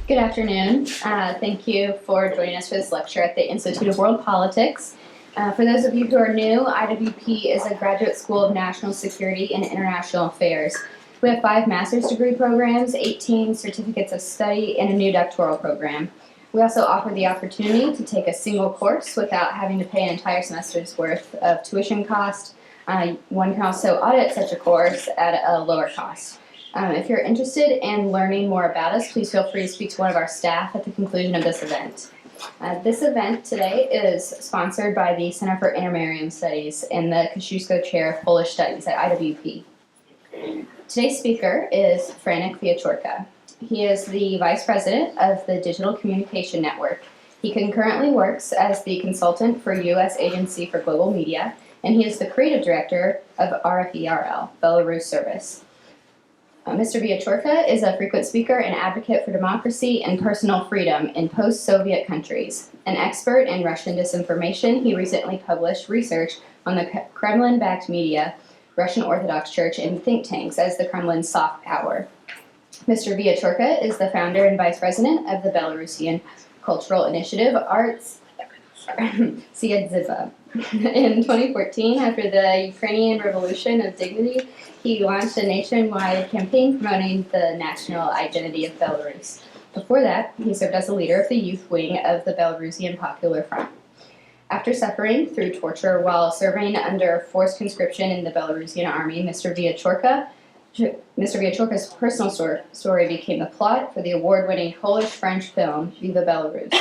Good afternoon. Thank you for joining us for this lecture at the Institute of World Politics. For those of you who are new, IWP is a graduate school of national security and international affairs. We have 5 master's degree programs, 18 certificates of study, and a new doctoral program. We also offer the opportunity to take a single course without having to pay an entire semester's worth of tuition cost. One can also audit such a course at a lower cost. If you're interested in learning more about us, please feel free to speak to one of our staff at the conclusion of this event. This event today is sponsored by the Center for Intermarium Studies and the Kosciuszko Chair of Polish Studies at IWP. Today's speaker is Franak Viačorka. He is the Vice President of the Digital Communication Network. He concurrently works as the consultant for U.S. Agency for Global Media, and he is the Creative Director of RFE, Belarus Service. Mr. Viačorka is a frequent speaker and advocate for democracy and personal freedom in post-Soviet countries. An expert in Russian disinformation, he recently published research on the Kremlin-backed media, Russian Orthodox Church, and think tanks as the Kremlin's soft power. Mr. Viačorka is the founder and vice president of the Belarusian cultural initiative Arts Siedziba. In 2014, after the Ukrainian Revolution of Dignity, he launched a nationwide campaign promoting the national identity of Belarus. Before that, he served as the leader of the youth wing of the Belarusian Popular Front. After suffering through torture while serving under forced conscription in the Belarusian army, Mr. Viačorka's personal story became the plot for the award-winning Polish-French film Viva Belarus.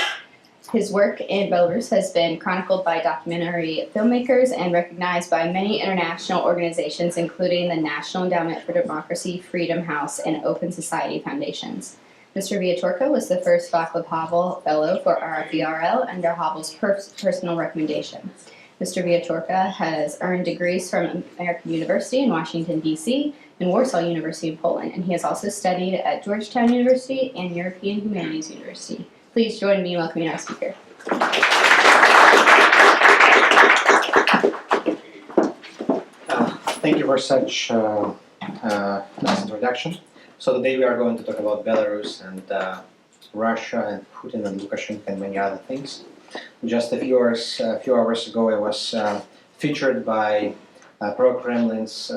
His work in Belarus has been chronicled by documentary filmmakers and recognized by many international organizations, including the National Endowment for Democracy, Freedom House, and Open Society Foundations. Mr. Viačorka was the first Václav Havel Fellow for RFE under Havel's personal recommendation. Mr. Viačorka has earned degrees from American University in Washington, D.C., and Warsaw University in Poland, and he has also studied at Georgetown University and European Humanities University. Please join me in welcoming our speaker. Thank you for such nice introduction. So today we are going to talk about Belarus and Russia and Putin and Lukashenko and many other things. Just a few hours ago, I was featured by pro-Kremlin's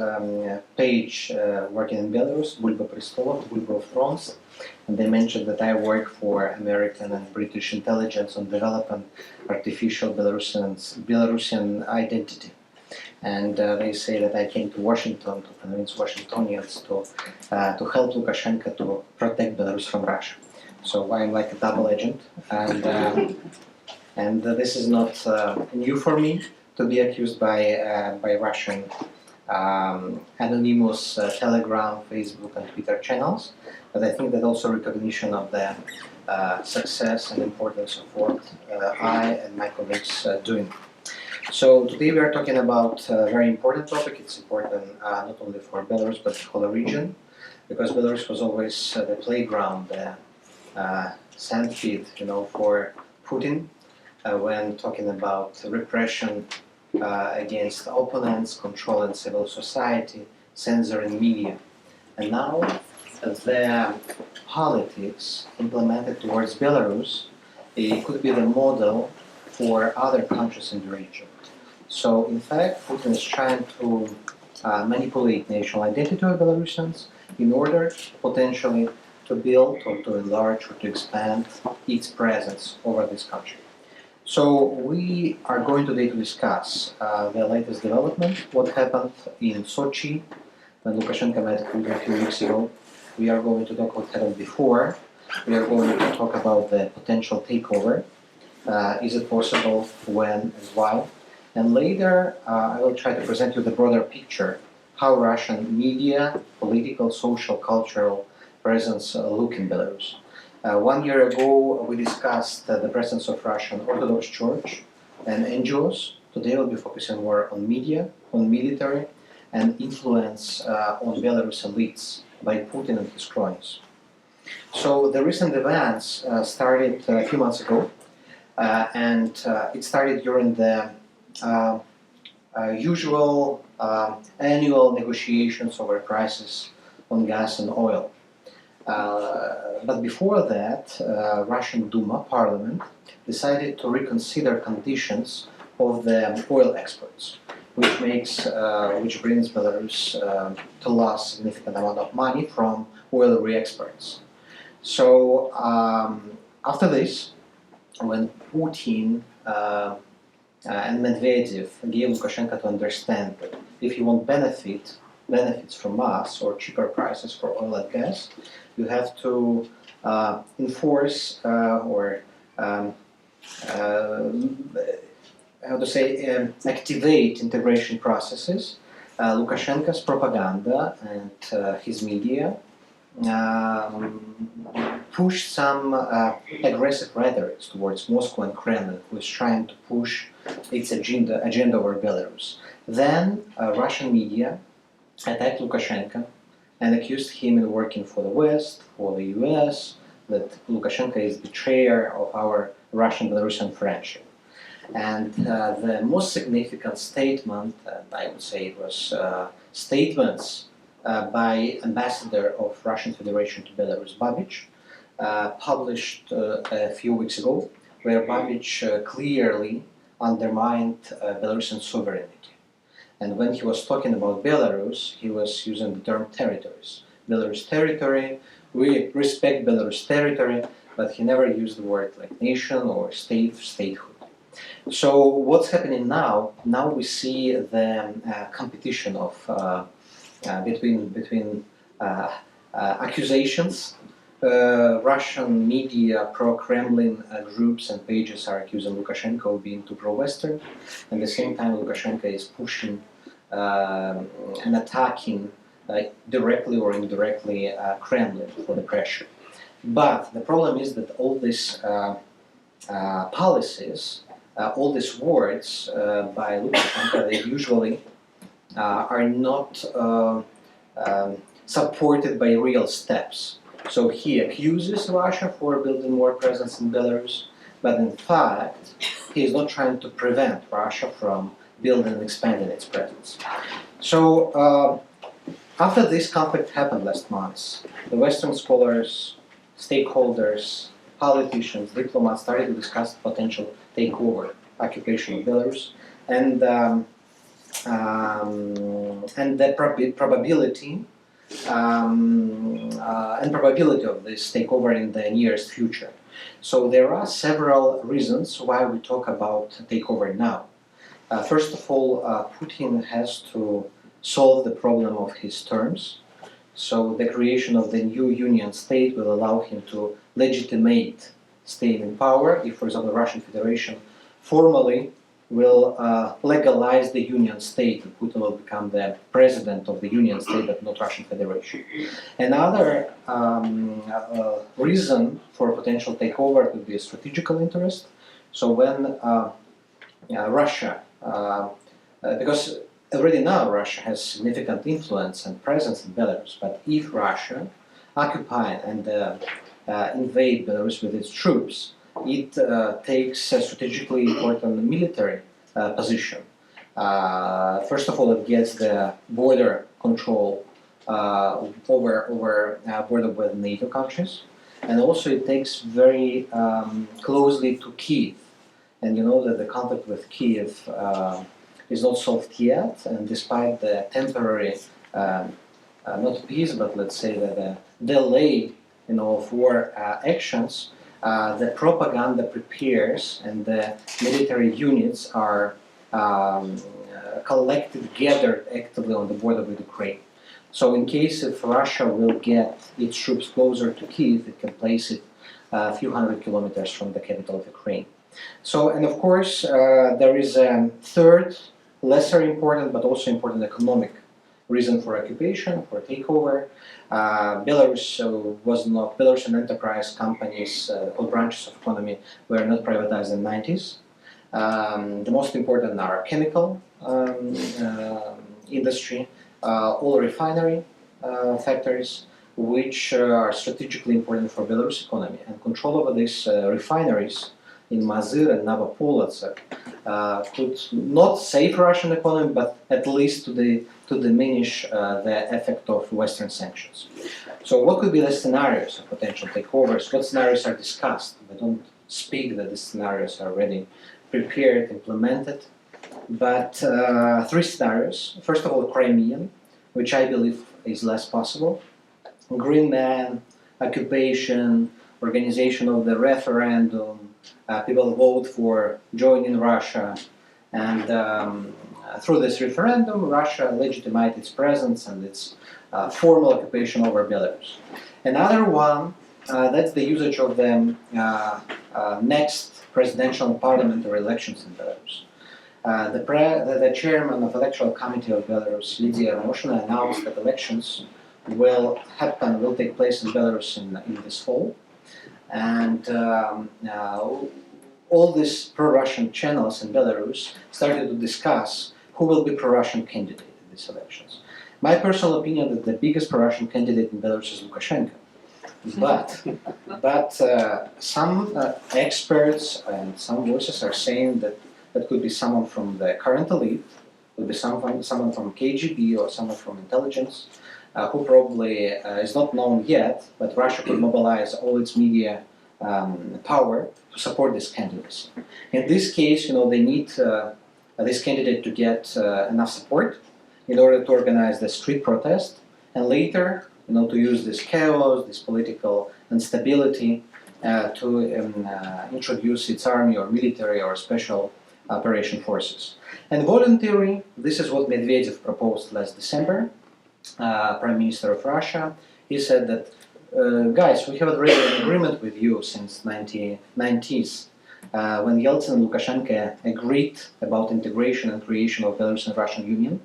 page working in Belarus, Bulba Prestolov, Bulba of Thrones. And they mentioned that I work for American and British intelligence on developing artificial Belarusian identity. And they say that I came to Washington to convince Washingtonians to help Lukashenko to protect Belarus from Russia. So I'm like a double agent, and this is not new for me to be accused by Russian anonymous Telegram, Facebook, and Twitter channels. But I think that also recognition of the success and importance of what I and my colleagues doing. So today we are talking about a very important topic. It's important not only for Belarus but the whole region, because Belarus was always the playground, the sandpit, for Putin when talking about repression against opponents, controlling civil society, censoring media. And now the politics implemented towards Belarus, it could be the model for other countries in the region. So in fact, Putin is trying to manipulate national identity of Belarusians in order potentially to build or to enlarge or to expand its presence over this country. So we are going today to discuss the latest development, what happened in Sochi when Lukashenko met Putin a few weeks ago. We are going to talk what happened before. We are going to talk about the potential takeover. Is it possible, when, and why? And later I will try to present you the broader picture, how Russian media, political, social, cultural presence look in Belarus. 1 year ago, we discussed the presence of Russian Orthodox Church and NGOs. Today we'll be focusing more on media, on military, and influence on Belarus elites by Putin and his cronies. So the recent events started a few months ago, and it started during the usual annual negotiations over prices on gas and oil. But before that, Russian Duma parliament decided to reconsider conditions of the oil exports, which brings Belarus to lose significant amount of money from oil re-exports. So after this, when Putin and Medvedev gave Lukashenko to understand that if you want benefits from us or cheaper prices for oil and gas, you have to enforce activate integration processes. Lukashenko's propaganda and his media pushed some aggressive rhetoric towards Moscow and Kremlin, who is trying to push its agenda over Belarus. Then Russian media attacked Lukashenko and accused him of working for the West, for the US, that Lukashenko is betrayer of our Russian-Belarusian friendship. And the most significant statement, and I would say it was statements by ambassador of Russian Federation to Belarus, Babic, published a few weeks ago, where Babic clearly undermined Belarusian sovereignty. And when he was talking about Belarus, he was using the term territories. Belarus territory, we respect Belarus territory, but he never used the word like nation or statehood. So what's happening now? Now we see the competition of between accusations. Russian media, pro-Kremlin groups and pages are accusing Lukashenko of being too pro-Western. At the same time, Lukashenko is pushing and attacking directly or indirectly Kremlin for the pressure. But the problem is that all these policies, all these words by Lukashenko, they usually are not supported by real steps. So he accuses Russia for building more presence in Belarus, but in fact, he is not trying to prevent Russia from building and expanding its presence. So after this conflict happened last month, the Western scholars, stakeholders, politicians, diplomats started to discuss the potential takeover, occupation of Belarus, and the probability of this takeover in the nearest future. So there are several reasons why we talk about takeover now. First of all, Putin has to solve the problem of his terms. So the creation of the new union state will allow him to legitimate staying in power if, for example, the Russian Federation formally will legalize the union state, and Putin will become the president of the union state, but not Russian Federation. Another reason for potential takeover would be a strategical interest. So when Russia, because already now Russia has significant influence and presence in Belarus, but if Russia occupy and invade Belarus with its troops, it takes a strategically important military position. First of all, it gets the border control over border with NATO countries, and also it takes very closely to Kyiv. And you know that the conflict with Kyiv is not solved yet, and despite the temporary, not peace, but let's say that the delay, of war actions, the propaganda prepares and the military units are collected, gathered actively on the border with Ukraine. So in case if Russia will get its troops closer to Kyiv, it can place it a few hundred kilometers from the capital of Ukraine. So, and of course, there is a third, lesser important but also important economic reason for occupation, for takeover. Belarusian enterprise companies, all branches of economy were not privatized in the 90s. The most important are chemical industry, all refinery factories, which are strategically important for Belarus economy. And control over these refineries in Mazyr and Novopolotsk could not save Russian economy, but at least to diminish the effect of Western sanctions. So what could be the scenarios of potential takeovers? What scenarios are discussed? We don't speak that the scenarios are already prepared, implemented, but three scenarios. First of all, Crimean, which I believe is less possible. Green Man, occupation, organization of the referendum, people vote for joining Russia, and through this referendum, Russia legitimized its presence and its formal occupation over Belarus. Another one, that's the usage of the next presidential and parliamentary elections in Belarus. The chairman of Electoral Committee of Belarus, Lydia Ramoshina, announced that elections will take place in Belarus in this fall. And all these pro-Russian channels in Belarus started to discuss who will be pro-Russian candidate in these elections. My personal opinion is that the biggest pro-Russian candidate in Belarus is Lukashenko. But some experts and some voices are saying that that could be someone from the current elite, could be someone from KGB or someone from intelligence, who probably is not known yet, but Russia could mobilize all its media power to support this candidacy. In this case, they need this candidate to get enough support in order to organize the street protest, and later, to use this chaos, this political instability, to introduce its army or military or special operation forces. And voluntary, this is what Medvedev proposed last December, Prime Minister of Russia. He said that, guys, we have already an agreement with you since 1990s, when Yeltsin and Lukashenko agreed about integration and creation of Belarus and Russian Union.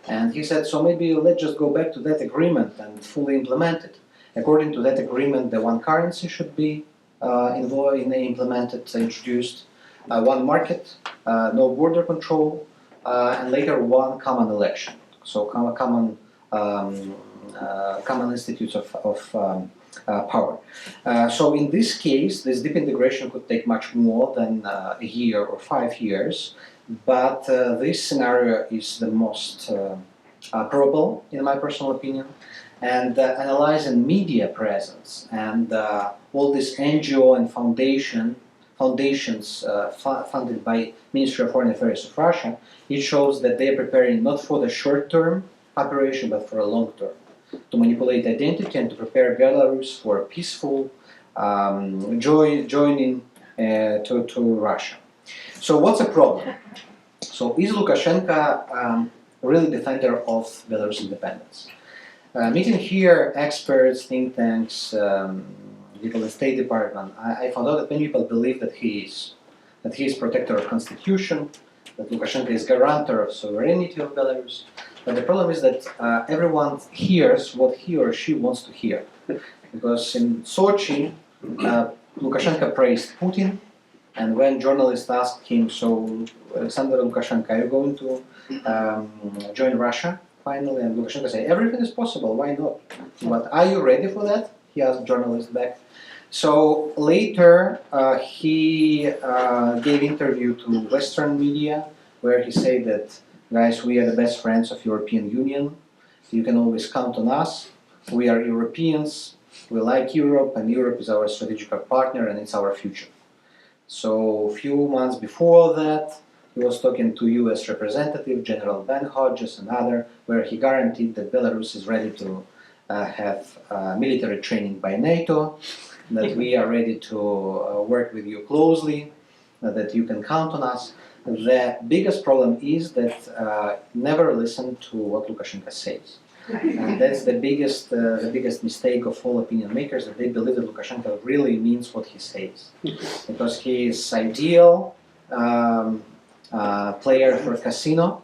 And he said, so maybe let's just go back to that agreement and fully implement it. According to that agreement, the one currency should be introduced, one market, no border control, and later one common election. So common institutes of power. So in this case, this deep integration could take much more than a year or 5 years, but this scenario is the most probable, in my personal opinion. And analyzing media presence and all these NGO and foundations funded by Ministry of Foreign Affairs of Russia, it shows that they are preparing not for the short-term operation, but for a long term, to manipulate identity and to prepare Belarus for a peaceful joining to Russia. So what's the problem? So is Lukashenko really defender of Belarus independence? Meeting here experts, think tanks, people in the State Department, I found out that many people believe that he is protector of constitution, that Lukashenko is guarantor of sovereignty of Belarus. But the problem is that everyone hears what he or she wants to hear. Because in Sochi, Lukashenko praised Putin, and when journalists asked him, so Alexander Lukashenko, are you going to join Russia finally? And Lukashenko said, everything is possible, why not? But are you ready for that? He asked journalists back. So later he gave interview to Western media where he said that, guys, we are the best friends of European Union. You can always count on us. We are Europeans. We like Europe, and Europe is our strategic partner, and it's our future. So a few months before that, he was talking to U.S. representative General Ben Hodges and other, where he guaranteed that Belarus is ready to have military training by NATO, that we are ready to work with you closely, that you can count on us. The biggest problem is that never listen to what Lukashenko says. And that's the biggest mistake of all opinion makers, that they believe that Lukashenko really means what he says. Because he is ideal player for casino.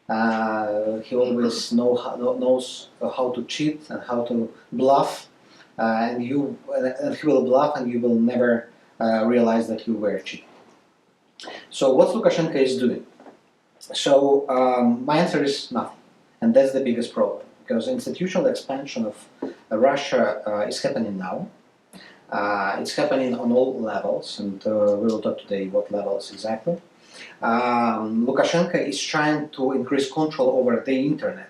He always knows how to cheat and how to bluff. And he will bluff and you will never realize that you were cheating. So what Lukashenko is doing? So my answer is nothing. And that's the biggest problem. Because institutional expansion of Russia is happening now. It's happening on all levels, and we will talk today what levels exactly. Lukashenko is trying to increase control over the internet.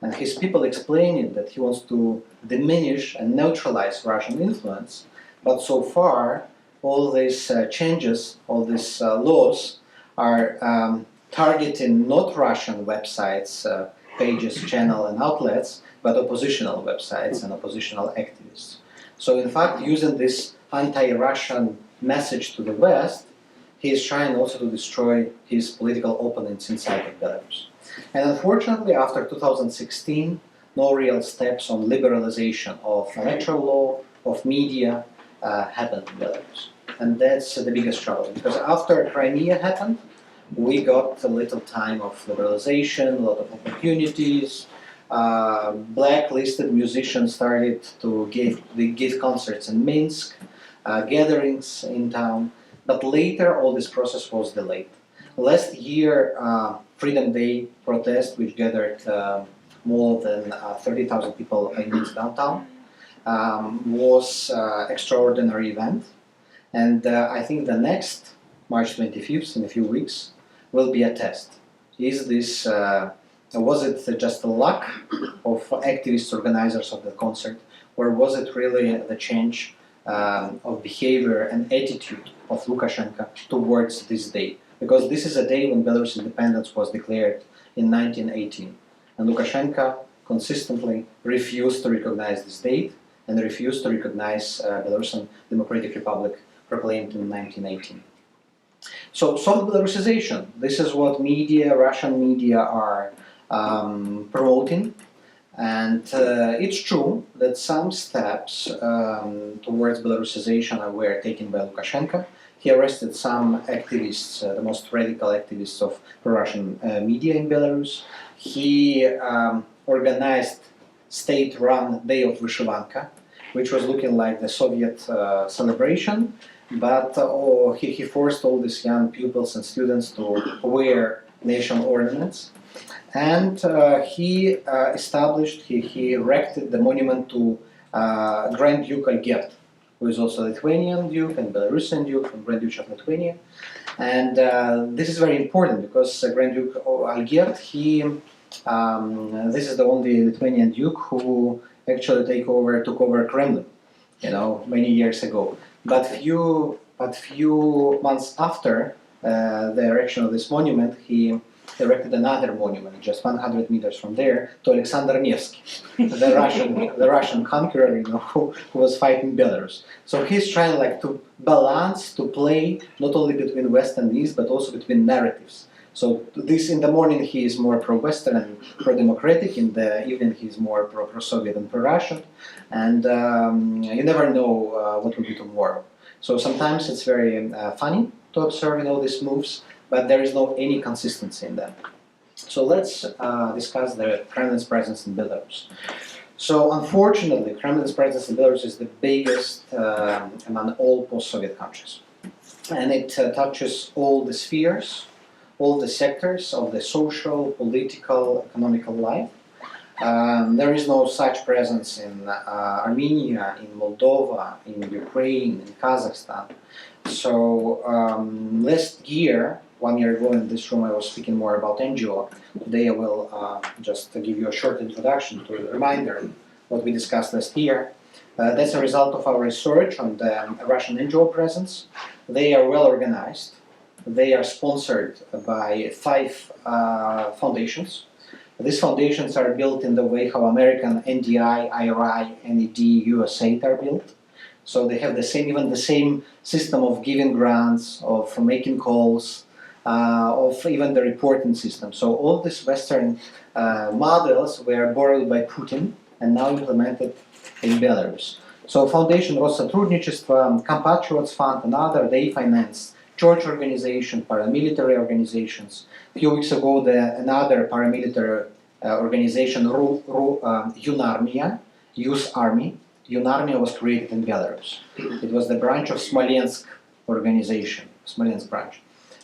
and his people explaining that he wants to diminish and neutralize Russian influence, but so far all these changes, all these laws are targeting not Russian websites, pages, channel and outlets, but oppositional websites and oppositional activists. So in fact, using this anti-Russian message to the West, he is trying also to destroy his political opponents inside of Belarus. And unfortunately, after 2016, no real steps on liberalization of electoral law, of media, happened in Belarus. And that's the biggest trouble, because after Crimea happened, we got a little time of liberalization, a lot of opportunities. Blacklisted musicians started to give concerts in Minsk, gatherings in town, but later all this process was delayed. Last year, Freedom Day protest, which gathered more than 30,000 people in Minsk downtown, was an extraordinary event. And I think the next, March 25th, in a few weeks, will be a test. Is this, was it just a luck of activists, organizers of the concert, or was it really the change of behavior and attitude of Lukashenko towards this day? Because this is a day when Belarus independence was declared in 1918. And Lukashenko consistently refused to recognize this date and refused to recognize Belarusian Democratic Republic proclaimed in 1918. So soft Belarusization, this is what media, Russian media are promoting. And it's true that some steps towards Belarusization were taken by Lukashenko. He arrested some activists, the most radical activists of Russian media in Belarus. He organized state-run Day of Vyshyvanka, which was looking like the Soviet celebration, but he forced all these young pupils and students to wear national ornaments. And he erected the monument to Grand Duke Algiert, who is also Lithuanian Duke and Belarusian Duke from Grand Duke of Lithuania. And this is very important because Grand Duke Algiert, this is the only Lithuanian Duke who actually took over Kremlin, many years ago. But few months after the erection of this monument, he erected another monument just 100 meters from there to Alexander Nevsky, the Russian conqueror, who was fighting Belarus. So he's trying to balance, to play not only between West and East, but also between narratives. So this in the morning he is more pro-Western and pro-democratic. In the evening he is more pro-Soviet and pro-Russian. And you never know what will be tomorrow. So sometimes it's very funny to observe all these moves, but there is no any consistency in them. So let's discuss the Kremlin's presence in Belarus. So unfortunately, Kremlin's presence in Belarus is the biggest among all post-Soviet countries. And it touches all the spheres, all the sectors of the social, political, economical life. There is no such presence in Armenia, in Moldova, in Ukraine, in Kazakhstan. So last year, 1 year ago in this room, I was speaking more about NGO. Today I will just give you a short introduction to a reminder what we discussed last year. That's a result of our research on the Russian NGO presence. They are well organized. They are sponsored by 5 foundations. These foundations are built in the way how American NDI, IRI, NED, USAID are built. So they have even the same system of giving grants, of making calls, of even the reporting system. So all these Western models were borrowed by Putin and now implemented in Belarus. So Foundation Россотрудничества, Compatriots Fund and other, they finance church organizations, paramilitary organizations. A few weeks ago, another paramilitary organization, Yunarmia, Youth Army. Yunarmia was created in Belarus. It was the branch of Smolensk organization, Smolensk branch,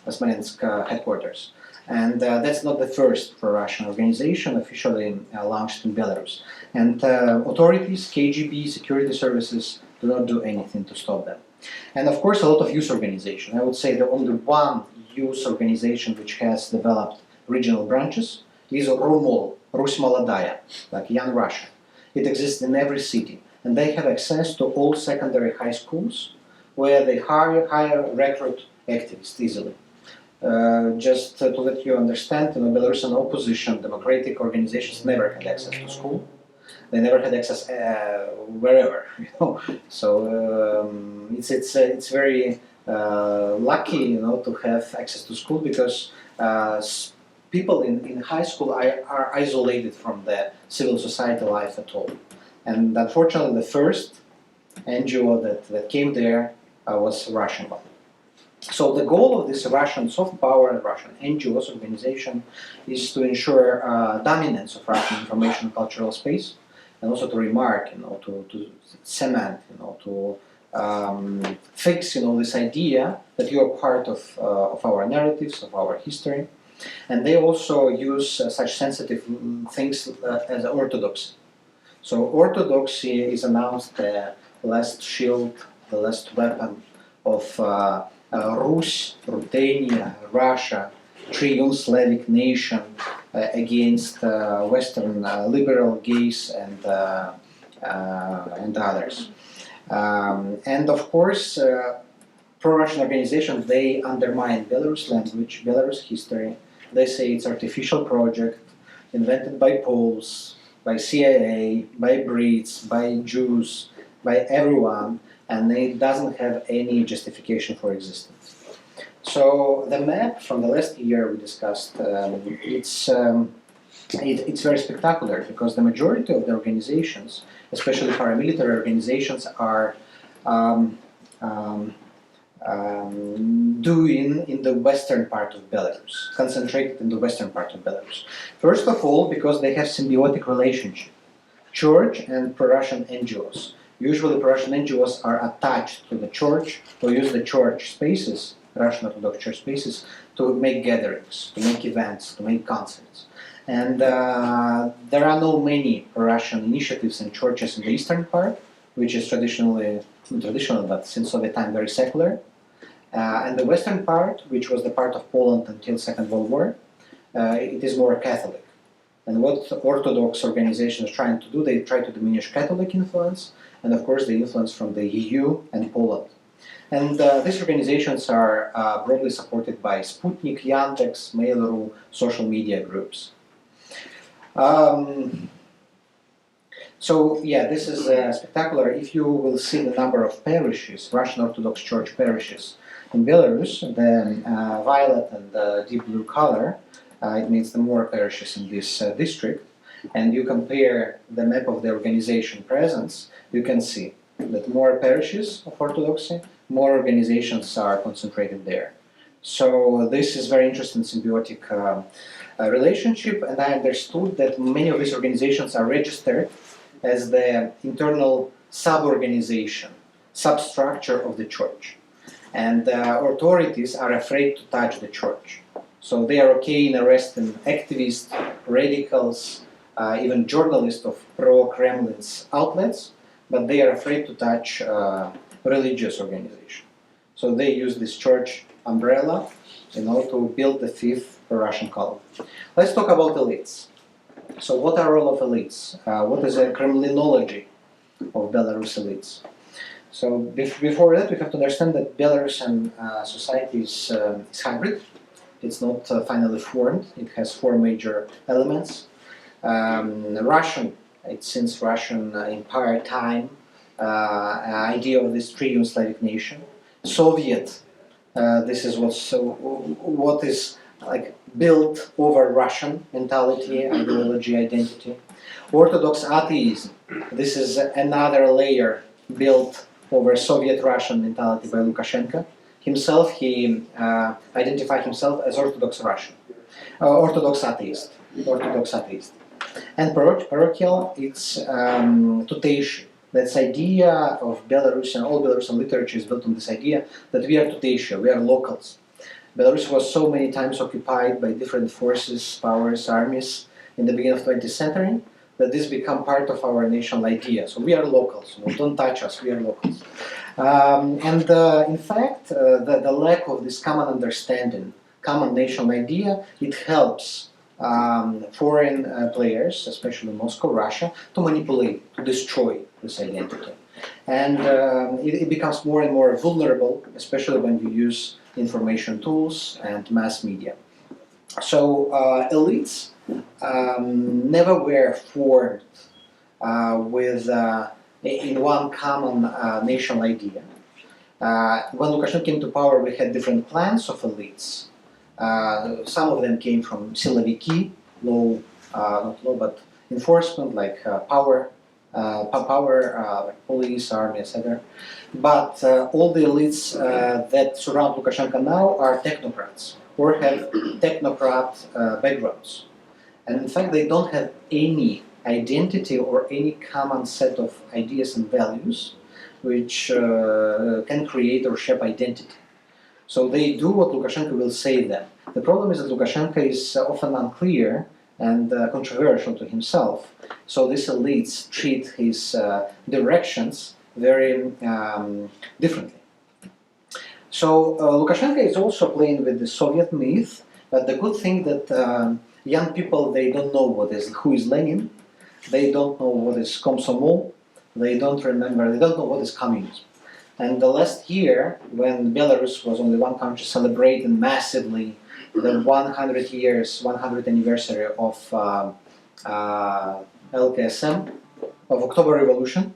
Smolensk headquarters. And that's not the first pro-Russian organization officially launched in Belarus. And authorities, KGB, security services do not do anything to stop them. And of course, a lot of youth organizations. I would say the only one youth organization which has developed regional branches is Rumol, Rus Molodaya, like young Russia. It exists in every city, and they have access to all secondary high schools where they recruit activists easily. Just to let you understand, Belarusian opposition, democratic organizations never had access to school. They never had access wherever, So it's very lucky, to have access to school, because people in high school are isolated from the civil society life at all. And unfortunately, the first NGO that came there was Russian one. So the goal of this Russian soft power and Russian NGOs organization is to ensure dominance of Russian information and cultural space, and also to remark, to cement, to fix, this idea that you are part of our narratives, of our history. And they also use such sensitive things as orthodoxy. So orthodoxy is announced the last shield, the last weapon of Rus, Ruthenia, Russia, triune Slavic nation against Western liberal gays and others. And of course, pro-Russian organizations, they undermine Belarus language, Belarus history. They say it's artificial project invented by Poles, by CIA, by Brits, by Jews, by everyone, and it doesn't have any justification for existence. So the map from the last year we discussed, it's very spectacular, because the majority of the organizations, especially paramilitary organizations, are doing in the western part of Belarus, concentrated in the western part of Belarus. First of all, because they have symbiotic relationship, church and pro-Russian NGOs. Usually pro-Russian NGOs are attached to the church, or use the church spaces, Russian Orthodox church spaces, to make gatherings, to make events, to make concerts. And there are not many pro-Russian initiatives and churches in the eastern part, which is traditionally, not traditional, but since Soviet time, very secular. And the western part, which was the part of Poland until Second World War, it is more Catholic. And what Orthodox organizations are trying to do, they try to diminish Catholic influence, and of course the influence from the EU and Poland. And these organizations are broadly supported by Sputnik, Yandex, Mail.ru, social media groups. So yeah, this is spectacular. If you will see the number of parishes, Russian Orthodox Church parishes in Belarus, the violet and the deep blue color, it means the more parishes in this district, and you compare the map of the organization presence, you can see that more parishes of Orthodoxy, more organizations are concentrated there. So this is very interesting symbiotic relationship, and I understood that many of these organizations are registered as the internal sub-organization, substructure of the church. And authorities are afraid to touch the church. So they are okay in arresting activists, radicals, even journalists of pro-Kremlin's outlets, but they are afraid to touch religious organization. So they use this church umbrella, to build the fifth Russian column. Let's talk about elites. So what are role of elites? What is a Kremlinology of Belarus elites? So before that, we have to understand that Belarusian society is hybrid. It's not finally formed. It has four major elements. Russian, it's since Russian Empire time, idea of this triune Slavic nation. Soviet, this is what is like built over Russian mentality, ideology, identity. Orthodox atheism, this is another layer built over Soviet Russian mentality by Lukashenko. Himself, he identified himself as Orthodox Russian, Orthodox atheist. And parochial, it's tuteishi. That's idea of Belarusian, all Belarusian literature is built on this idea that we are tuteishi, we are locals. Belarus was so many times occupied by different forces, powers, armies in the beginning of the 20th century that this become part of our national idea. So we are locals, don't touch us, we are locals. In fact, the lack of this common understanding, common national idea, it helps foreign players, especially Moscow, Russia, to manipulate, to destroy this identity. And it becomes more and more vulnerable, especially when you use information tools and mass media. So elites never were formed with in one common national idea. When Lukashenko came to power, we had different clans of elites. Some of them came from siloviki, not law, but enforcement, like power, like police, army, etc. But all the elites that surround Lukashenko now are technocrats or have technocrat backgrounds. And in fact, they don't have any identity or any common set of ideas and values which can create or shape identity. So they do what Lukashenko will say them. The problem is that Lukashenko is often unclear and controversial to himself. So these elites treat his directions very differently. So Lukashenko is also playing with the Soviet myth, but the good thing that young people, they don't know who is Lenin, they don't know what is Komsomol, they don't know what is communism. And the last year, when Belarus was only one country celebrating massively the 100th anniversary of LKSM, of October Revolution,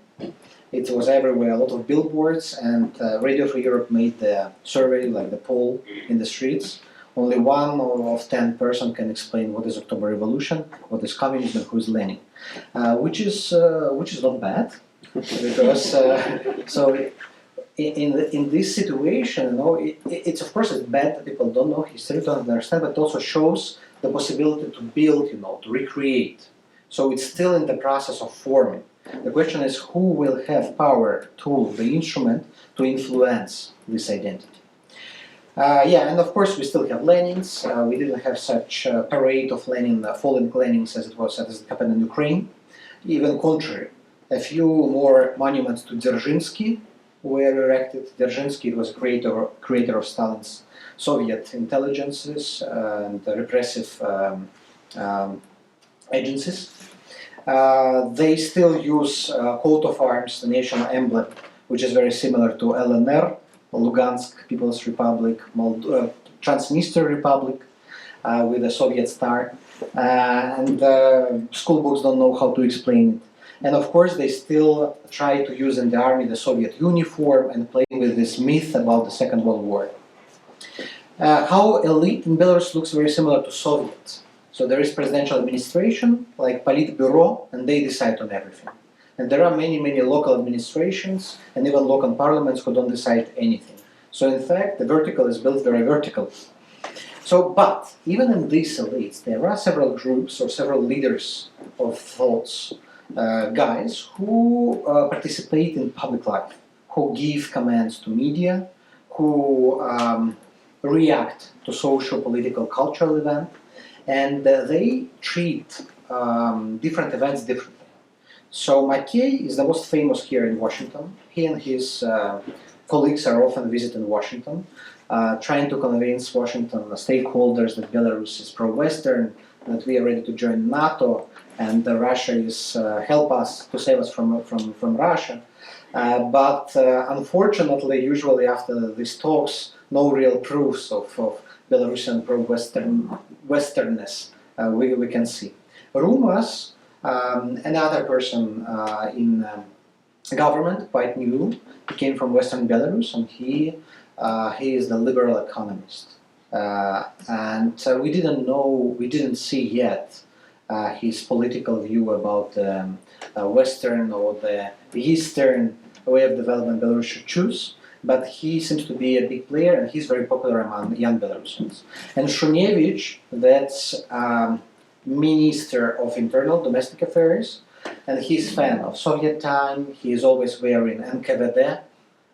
it was everywhere, a lot of billboards, and Radio Free Europe made the survey, like the poll in the streets. Only 1 of 10 persons can explain what is October Revolution, what is communism, and who is Lenin, which is not bad, because so in this situation, it's of course it's bad that people don't know history, don't understand, but it also shows the possibility to build, to recreate. So it's still in the process of forming. The question is who will have power, tool, the instrument to influence this identity. And of course we still have Lenins. We didn't have such a parade of fallen Lenins as it happened in Ukraine. Even contrary, a few more monuments to Dzerzhinsky were erected. Dzerzhinsky was creator of Stalin's Soviet intelligences and repressive agencies. They still use coat of arms, the national emblem, which is very similar to LNR, Lugansk People's Republic, Transnistria Republic, with a Soviet star. And school books don't know how to explain it. And of course, they still try to use in the army the Soviet uniform and play with this myth about the Second World War. How elite in Belarus looks very similar to Soviets. So there is presidential administration, like Politburo, and they decide on everything. And there are many, many local administrations and even local parliaments who don't decide anything. So in fact, the vertical is built very vertical. So, but even in these elites, there are several groups or several leaders of thoughts, guys who participate in public life, who give commands to media, who react to social, political, cultural events, and they treat different events differently. So Mackey is the most famous here in Washington. He and his colleagues are often visiting Washington, trying to convince Washington stakeholders that Belarus is pro-Western, that we are ready to join NATO, and Russia is help us to save us from Russia. But unfortunately, usually after these talks, no real proofs of Belarusian pro-Westernness we can see. Rumors, another person in government, quite new, he came from Western Belarus, and he is the liberal economist. And we didn't see yet his political view about the Western or the Eastern way of development Belarus should choose. But he seems to be a big player, and he's very popular among young Belarusians. And Shunevich, that's Minister of Internal Domestic Affairs, and he's fan of Soviet time. He is always wearing NKVD,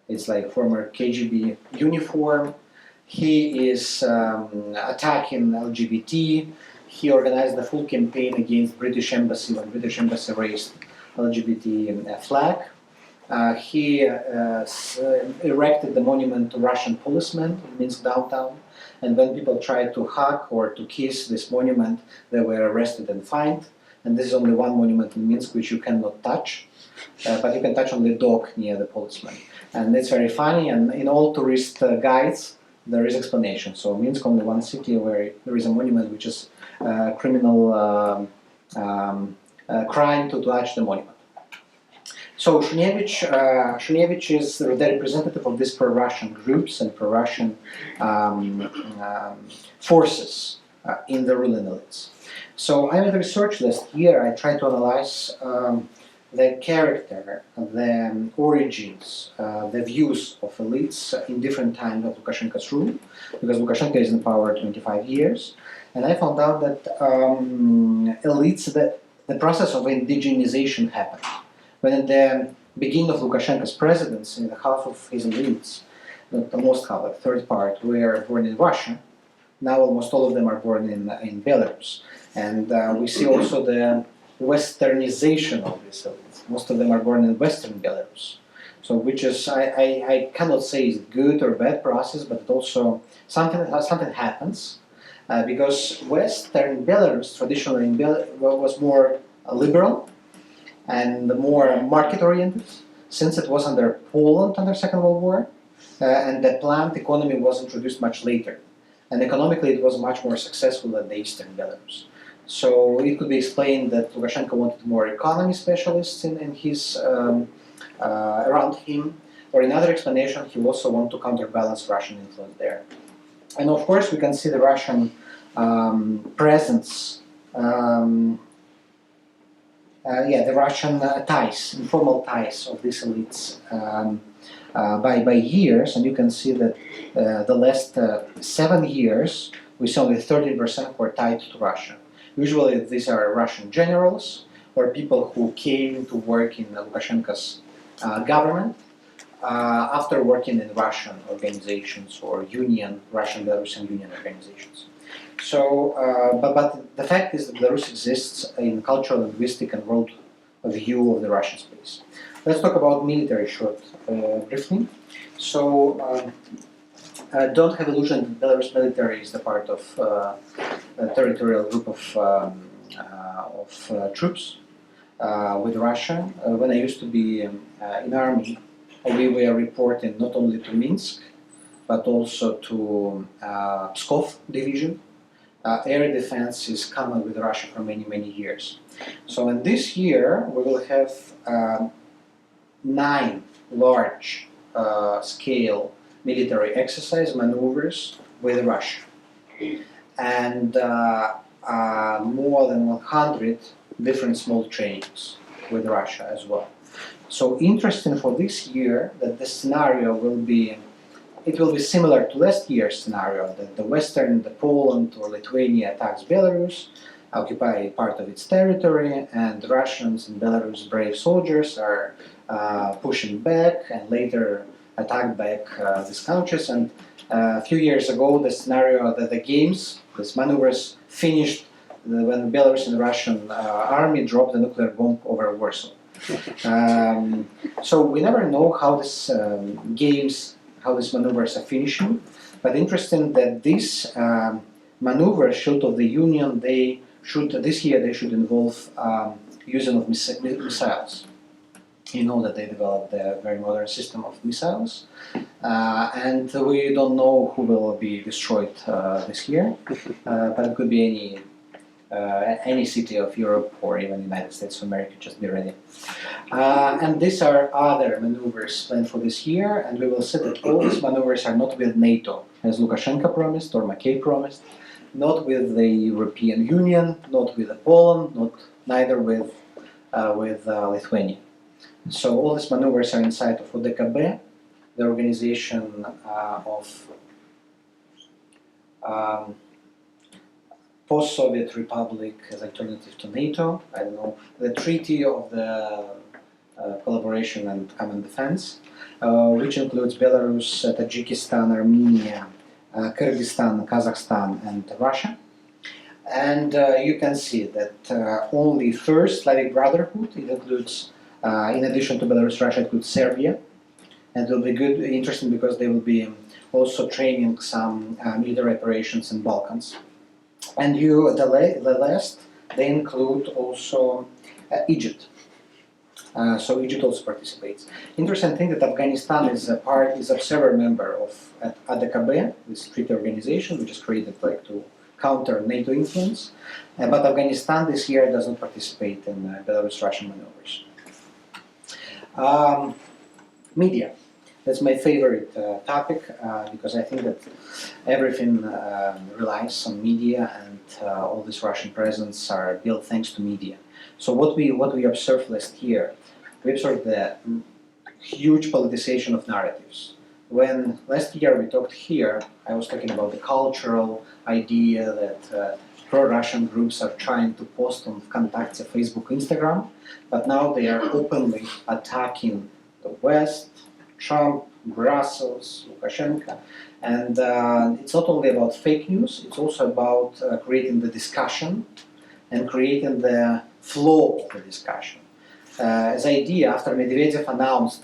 it's like former KGB uniform. He is attacking LGBT. He organized the full campaign against British Embassy when British Embassy raised LGBT flag. He erected the monument to Russian policemen in Minsk downtown, and when people tried to hug or to kiss this monument, they were arrested and fined. And this is only one monument in Minsk which you cannot touch, but you can touch on the dog near the policeman. And it's very funny, and in all tourist guides there is explanation. So Minsk, only one city where there is a monument which is criminal crime to touch the monument. So Shunevich is the representative of these pro-Russian groups and pro-Russian forces in the ruling elites. So I made research last year. I tried to analyze the character, the origins, the views of elites in different times of Lukashenko's rule, because Lukashenko is in power 25 years, and I found out that elites, the process of indigenization happened. When at the beginning of Lukashenko's presidency, half of his elites, not almost half, a third part, were born in Russia. Now almost all of them are born in Belarus. And we see also the westernization of these elites. Most of them are born in Western Belarus. So which is, I cannot say is good or bad process, but it also something happens. Because Western Belarus, traditionally was more liberal and more market-oriented, since it was under Poland under Second World War, and the planned economy was introduced much later. And economically it was much more successful than the Eastern Belarus. So it could be explained that Lukashenko wanted more economy specialists in his, around him, or another explanation, he also wanted to counterbalance Russian influence there. And of course we can see the Russian presence, the Russian ties, informal ties of these elites by years, and you can see that the last 7 years we saw only 13% were tied to Russia. Usually these are Russian generals or people who came to work in Lukashenko's government after working in Russian organizations or Russian Belarusian union organizations. So, but the fact is that Belarus exists in cultural, linguistic, and world view of the Russian space. Let's talk about military short briefly. So, don't have illusion that Belarus military is the part of a territorial group of troops with Russia. When I used to be in army, we were reporting not only to Minsk, but also to Pskov division. Air defense is common with Russia for many years. So in this year we will have 9 large scale military exercise maneuvers with Russia, and more than 100 different small trainings with Russia as well. So interesting for this year that the scenario will be, it will be similar to last year's scenario, that the Poland or Lithuania attacks Belarus, occupy part of its territory, and Russians and Belarus brave soldiers are pushing back and later attack back these countries. And a few years ago, the scenario that the games, these maneuvers, finished when Belarus and Russian army dropped the nuclear bomb over Warsaw. So we never know how this how these maneuvers are finishing, but interesting that these maneuvers should of the Union, this year they should involve using of missiles. You know that they developed a very modern system of missiles, and we don't know who will be destroyed this year, but it could be any city of Europe or even United States of America. Just be ready. And these are other maneuvers planned for this year, and we will see that all these maneuvers are not with NATO, as Lukashenko promised or McKay promised, not with the European Union, not with Poland, neither with Lithuania. So all these maneuvers are inside of ODKB, the organization of post-Soviet Republic as alternative to NATO. I don't know, the Treaty of the Collaboration and Common Defense, which includes Belarus, Tajikistan, Armenia, Kyrgyzstan, Kazakhstan, and Russia. And you can see that only first Slavic Brotherhood, it includes In addition to Belarus, Russia includes Serbia, and it will be good, interesting because they will be also training some military operations in Balkans. And the last, they include also Egypt. So Egypt also participates. Interesting thing that Afghanistan is observer member of ADKB, this treaty organization, which is created like to counter NATO influence. But Afghanistan this year doesn't participate in Belarus-Russian maneuvers. Media. That's my favorite topic because I think that everything relies on media, and all this Russian presence are built thanks to media. So what we observed last year, we observed the huge politicization of narratives. When last year we talked here, I was talking about the cultural idea that pro-Russian groups are trying to post on Vkontakte, Facebook, Instagram, but now they are openly attacking the West, Trump, Brussels, Lukashenko, and it's not only about fake news, it's also about creating the discussion and creating the flow of the discussion. As idea, after Medvedev announced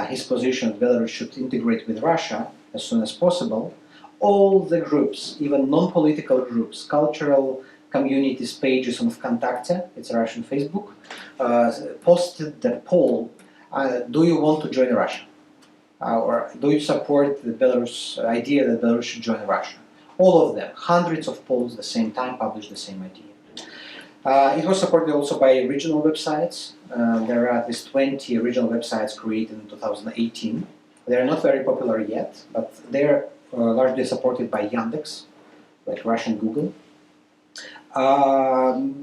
his position that Belarus should integrate with Russia as soon as possible, all the groups, even non-political groups, cultural communities pages on Vkontakte, it's a Russian Facebook, posted the poll, do you want to join Russia? Or do you support the Belarus idea that Belarus should join Russia? All of them, hundreds of polls at the same time, published the same idea. It was supported also by regional websites. There are at least 20 regional websites created in 2018. They are not very popular yet, but they're largely supported by Yandex, like Russian Google.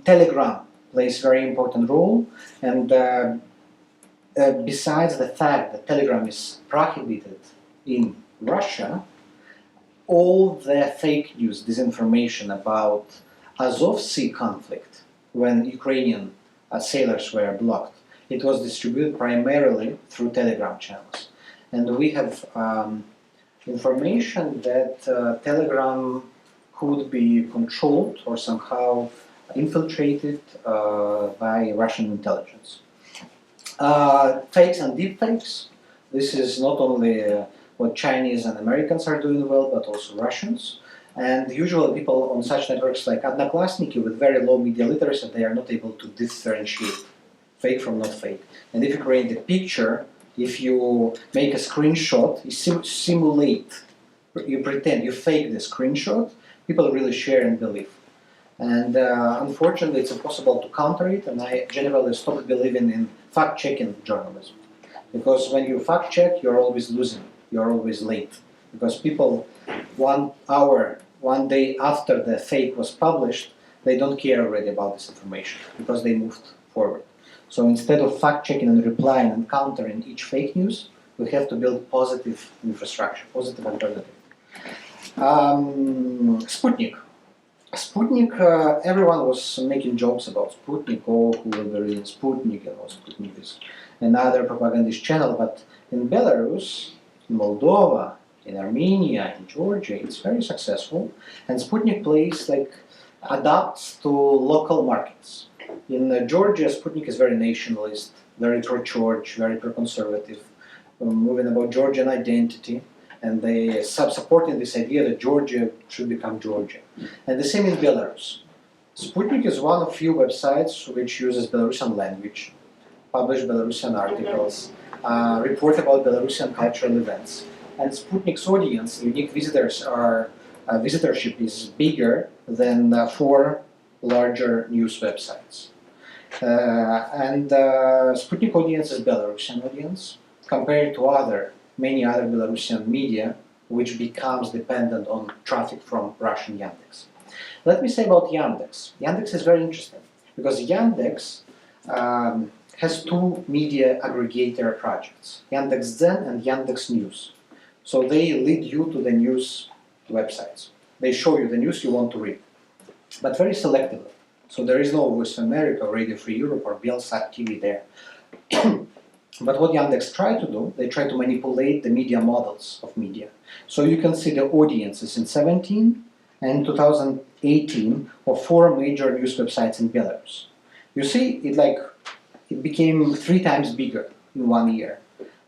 Telegram plays a very important role, and besides the fact that Telegram is prohibited in Russia, all the fake news, disinformation about Azov Sea conflict, when Ukrainian sailors were blocked, it was distributed primarily through Telegram channels. And we have information that Telegram could be controlled or somehow infiltrated by Russian intelligence. Fakes and deepfakes. This is not only what Chinese and Americans are doing well, but also Russians. And usually people on such networks like Odnoklassniki with very low media literacy, they are not able to differentiate fake from not fake. And if you create the picture, if you make a screenshot, you simulate, you pretend, you fake the screenshot, people really share and believe. And unfortunately, it's impossible to counter it, and I generally stopped believing in fact-checking journalism. Because when you fact-check, you're always losing, you're always late. Because people, 1 hour, 1 day after the fake was published, they don't care already about this information, because they moved forward. So instead of fact-checking and replying and countering each fake news, we have to build positive infrastructure, positive alternative. Sputnik. Sputnik, everyone was making jokes about Sputnik, oh, who will be reading Sputnik, and Sputnik is another propagandist channel, but in Belarus, in Moldova, in Armenia, in Georgia, it's very successful, and Sputnik plays adapts to local markets. In Georgia, Sputnik is very nationalist, very pro-church, very pro-conservative, moving about Georgian identity, and they supporting this idea that Georgia should become Georgia. And the same in Belarus. Sputnik is one of few websites which uses Belarusian language, publish Belarusian articles, report about Belarusian cultural events. And Sputnik's audience, unique visitors, visitorship is bigger than 4 larger news websites. Sputnik audience is Belarusian audience compared to many other Belarusian media, which becomes dependent on traffic from Russian Yandex. Let me say about Yandex. Yandex is very interesting because Yandex has 2 media aggregator projects, Yandex.Zen and Yandex News. So they lead you to the news websites. They show you the news you want to read, but very selectively. So there is no Voice of America, Radio Free Europe, or Belsat TV there. But what Yandex try to do, they try to manipulate the media models of media. So you can see the audiences in 2017 and 2018 of 4 major news websites in Belarus. You see, it it became 3 times bigger in 1 year.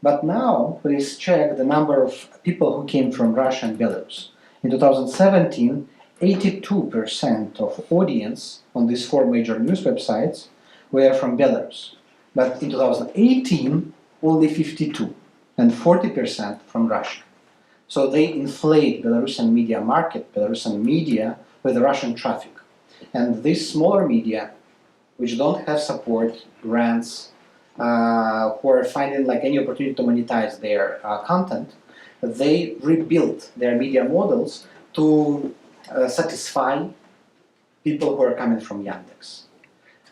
But now, please check the number of people who came from Russia and Belarus. In 2017, 82% of audience on these 4 major news websites were from Belarus. But in 2018, only 52, and 40% from Russia. So they inflate Belarusian media market, Belarusian media, with Russian traffic. And these smaller media, which don't have support, grants, who are finding like any opportunity to monetize their content, they rebuilt their media models to satisfy people who are coming from Yandex.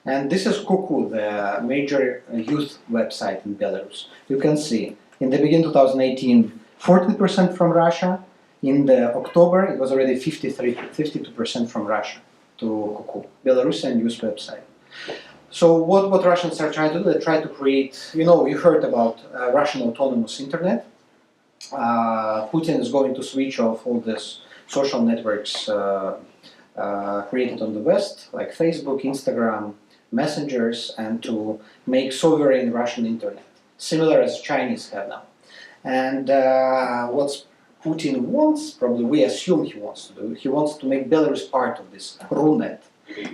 And this is Kuku, the major youth website in Belarus. You can see, in the beginning of 2018, 40% from Russia. In the October, it was already 52% from Russia to Kuku, Belarusian news website. So what Russians are trying to do, they try to create, you heard about Russian autonomous internet. Putin is going to switch off all these social networks created on the West, like Facebook, Instagram, messengers, and to make sovereign Russian internet, similar as Chinese have now. And what Putin wants, probably we assume he wants to do, he wants to make Belarus part of this RUNET.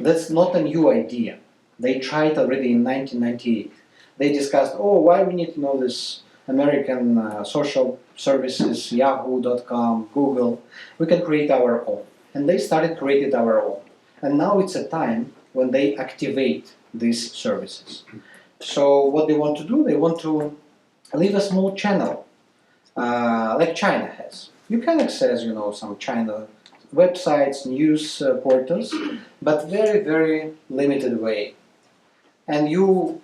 That's not a new idea. They tried already in 1998. They discussed, why we need to know this American social services, Yahoo.com, Google. We can create our own. And they started creating our own. And now it's a time when they activate these services. So what they want to do, they want to leave a small channel, like China has. You can access, some China websites, news portals, but very, very limited way. And you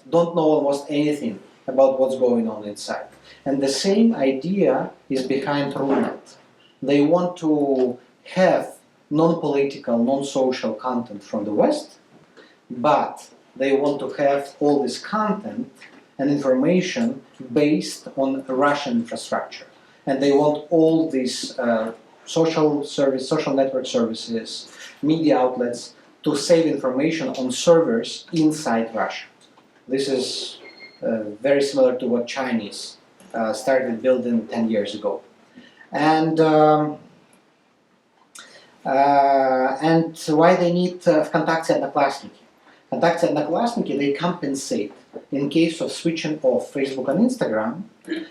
don't know almost anything about what's going on inside. And the same idea is behind RUNET. They want to have non-political, non-social content from the West, but they want to have all this content and information based on Russian infrastructure. And they want all these social network services, media outlets to save information on servers inside Russia. This is very similar to what Chinese started building 10 years ago. And why they need Vkontakte and Одноклассники? Vkontakte and Одноклассники, they compensate. In case of switching off Facebook and Instagram,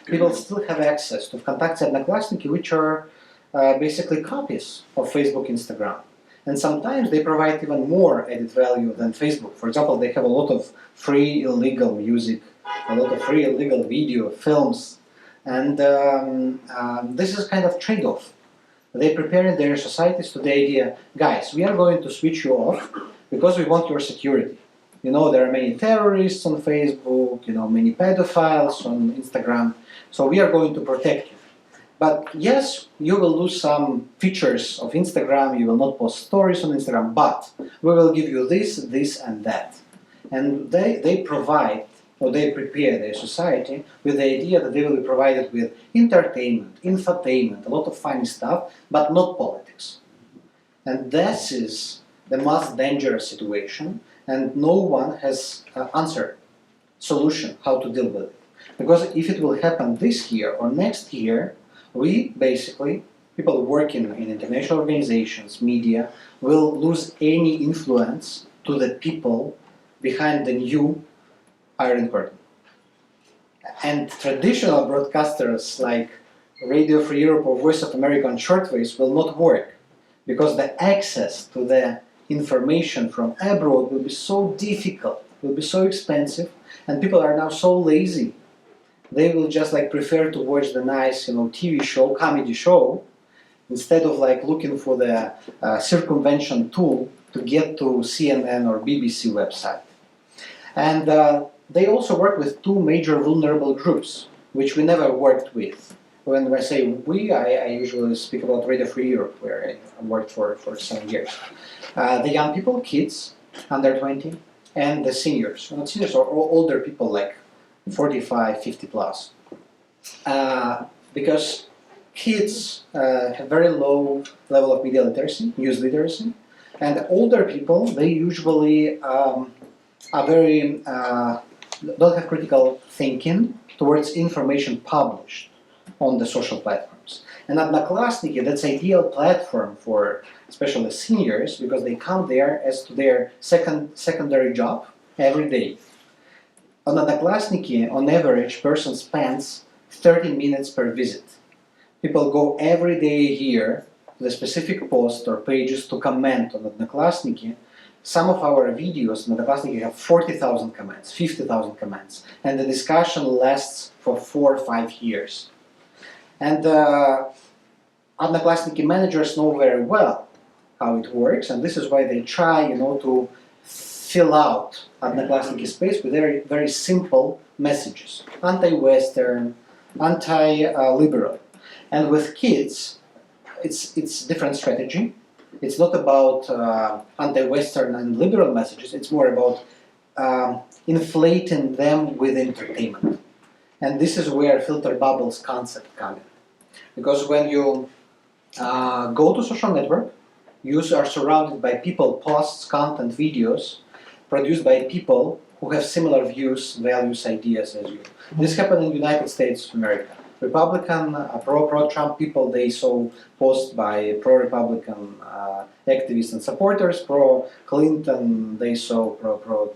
people still have access to Vkontakte and Одноклассники, which are basically copies of Facebook, Instagram. And sometimes they provide even more added value than Facebook. For example, they have a lot of free illegal music, a lot of free illegal video, films. And this is kind of trade-off. They prepare their societies to the idea, guys, we are going to switch you off because we want your security. There are many terrorists on Facebook, many pedophiles on Instagram, so we are going to protect you. But yes, you will lose some features of Instagram, you will not post stories on Instagram, but we will give you this, this, and that. And they provide, or they prepare their society with the idea that they will be provided with entertainment, infotainment, a lot of funny stuff, but not politics. And this is the most dangerous situation, and no one has answered solution how to deal with it. Because if it will happen this year or next year, we basically, people working in international organizations, media, will lose any influence to the people behind the new Iron Curtain. And traditional broadcasters like Radio Free Europe or Voice of America on shortwaves will not work, because the access to the information from abroad will be so difficult, will be so expensive, and people are now so lazy. They will just prefer to watch the nice, TV show, comedy show, instead of looking for the circumvention tool to get to CNN or BBC website. And they also work with 2 major vulnerable groups, which we never worked with. When I say we, I usually speak about Radio Free Europe, where I worked for 7 years. The young people, kids, under 20, and the seniors. Not seniors, or older people like 45, 50 plus. Because kids have very low level of media literacy, news literacy, and older people, they usually are very don't have critical thinking towards information published on the social platforms. And Odnoklassniki, that's ideal platform for especially seniors because they come there as to their secondary job every day. On Odnoklassniki, on average, person spends 30 minutes per visit. People go every day here to the specific post or pages to comment on Odnoklassniki. Some of our videos on Odnoklassniki have 40,000 comments, 50,000 comments, and the discussion lasts for 4 or 5 years. And Odnoklassniki managers know very well how it works, and this is why they try, to fill out Odnoklassniki space with very, very simple messages, anti-Western, anti-liberal. And with kids, it's different strategy. It's not about anti-Western and liberal messages. It's more about inflating them with entertainment. And this is where filter bubbles concept comes in. Because when you go to social network, you are surrounded by people, posts, content, videos produced by people who have similar views, values, ideas as you. This happened in the United States of America. Republican, pro-Trump people, they saw posts by pro-Republican activists and supporters, pro-Clinton, they saw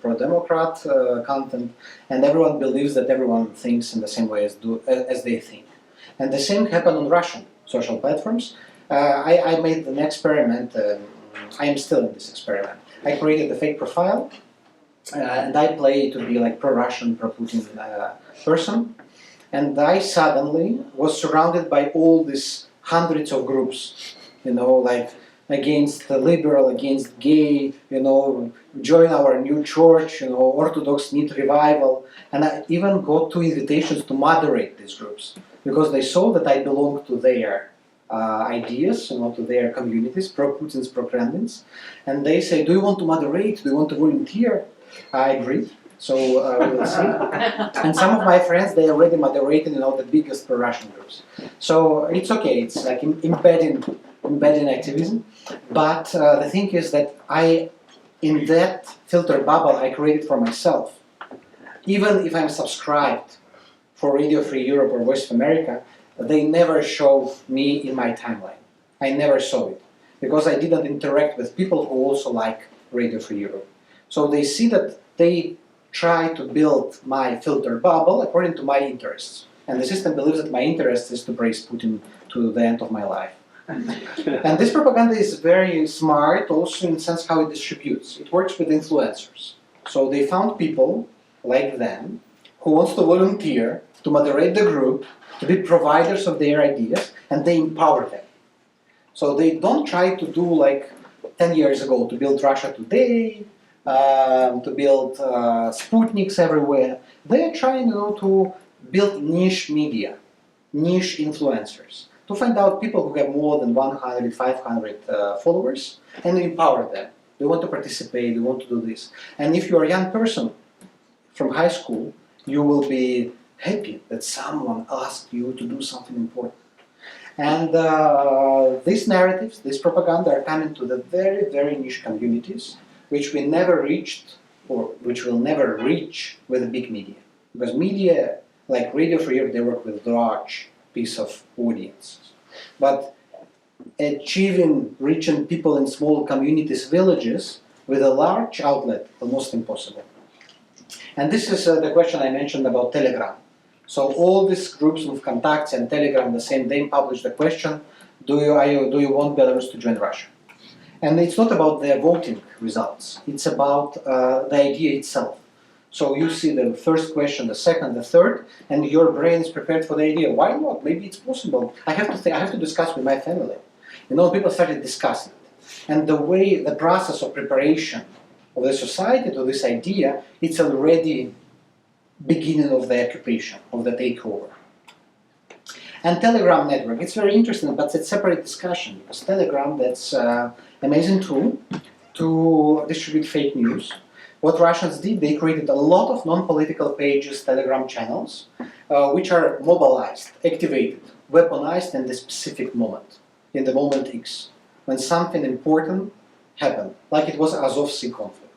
pro-Democrat content, and everyone believes that everyone thinks in the same way as they think. And the same happened on Russian social platforms. I made an experiment, I am still in this experiment. I created a fake profile, and I play to be like pro-Russian, pro-Putin person. And I suddenly was surrounded by all these hundreds of groups, like against the liberal, against gay, join our new church, Orthodox need revival. And I even got 2 invitations to moderate these groups because they saw that I belong to their ideas, to their communities, pro-Putins, pro-Kremlins. And they say, do you want to moderate? Do you want to volunteer? I agreed. So we will see. And some of my friends, they already moderated, the biggest pro-Russian groups. So it's okay. It's like embedding activism. But the thing is that in that filter bubble I created for myself, even if I'm subscribed for Radio Free Europe or Voice of America, they never show me in my timeline. I never saw it because I didn't interact with people who also like Radio Free Europe. So they see that they try to build my filter bubble according to my interests. And the system believes that my interest is to praise Putin to the end of my life. And this propaganda is very smart also in the sense how it distributes. It works with influencers. So they found people like them who wants to volunteer, to moderate the group, to be providers of their ideas, and they empower them. So they don't try to do like 10 years ago to build Russia Today, to build Sputniks everywhere. They are trying to build niche media, niche influencers, to find out people who have more than 100, 500 followers and empower them. They want to participate, they want to do this. And if you are a young person from high school, you will be happy that someone asked you to do something important. And these narratives, this propaganda are coming to the very, very niche communities which we never reached or which will never reach with the big media. Because media, like Radio Free Europe, they work with large piece of audiences. But reaching people in small communities, villages, with a large outlet, almost impossible. And this is the question I mentioned about Telegram. So all these groups with contacts and Telegram the same day publish the question, do you want Belarus to join Russia? And it's not about their voting results, it's about the idea itself. So you see the first question, the second, the third, and your brain is prepared for the idea. Why not? Maybe it's possible. I have to discuss with my family. People started discussing it. And the process of preparation of the society to this idea, it's already beginning of the occupation, of the takeover. And Telegram network, it's very interesting, but it's a separate discussion, because Telegram, that's an amazing tool to distribute fake news. What Russians did, they created a lot of non-political pages, Telegram channels, which are mobilized, activated, weaponized in the specific moment, in the moment X, when something important happened, like it was Azov Sea conflict.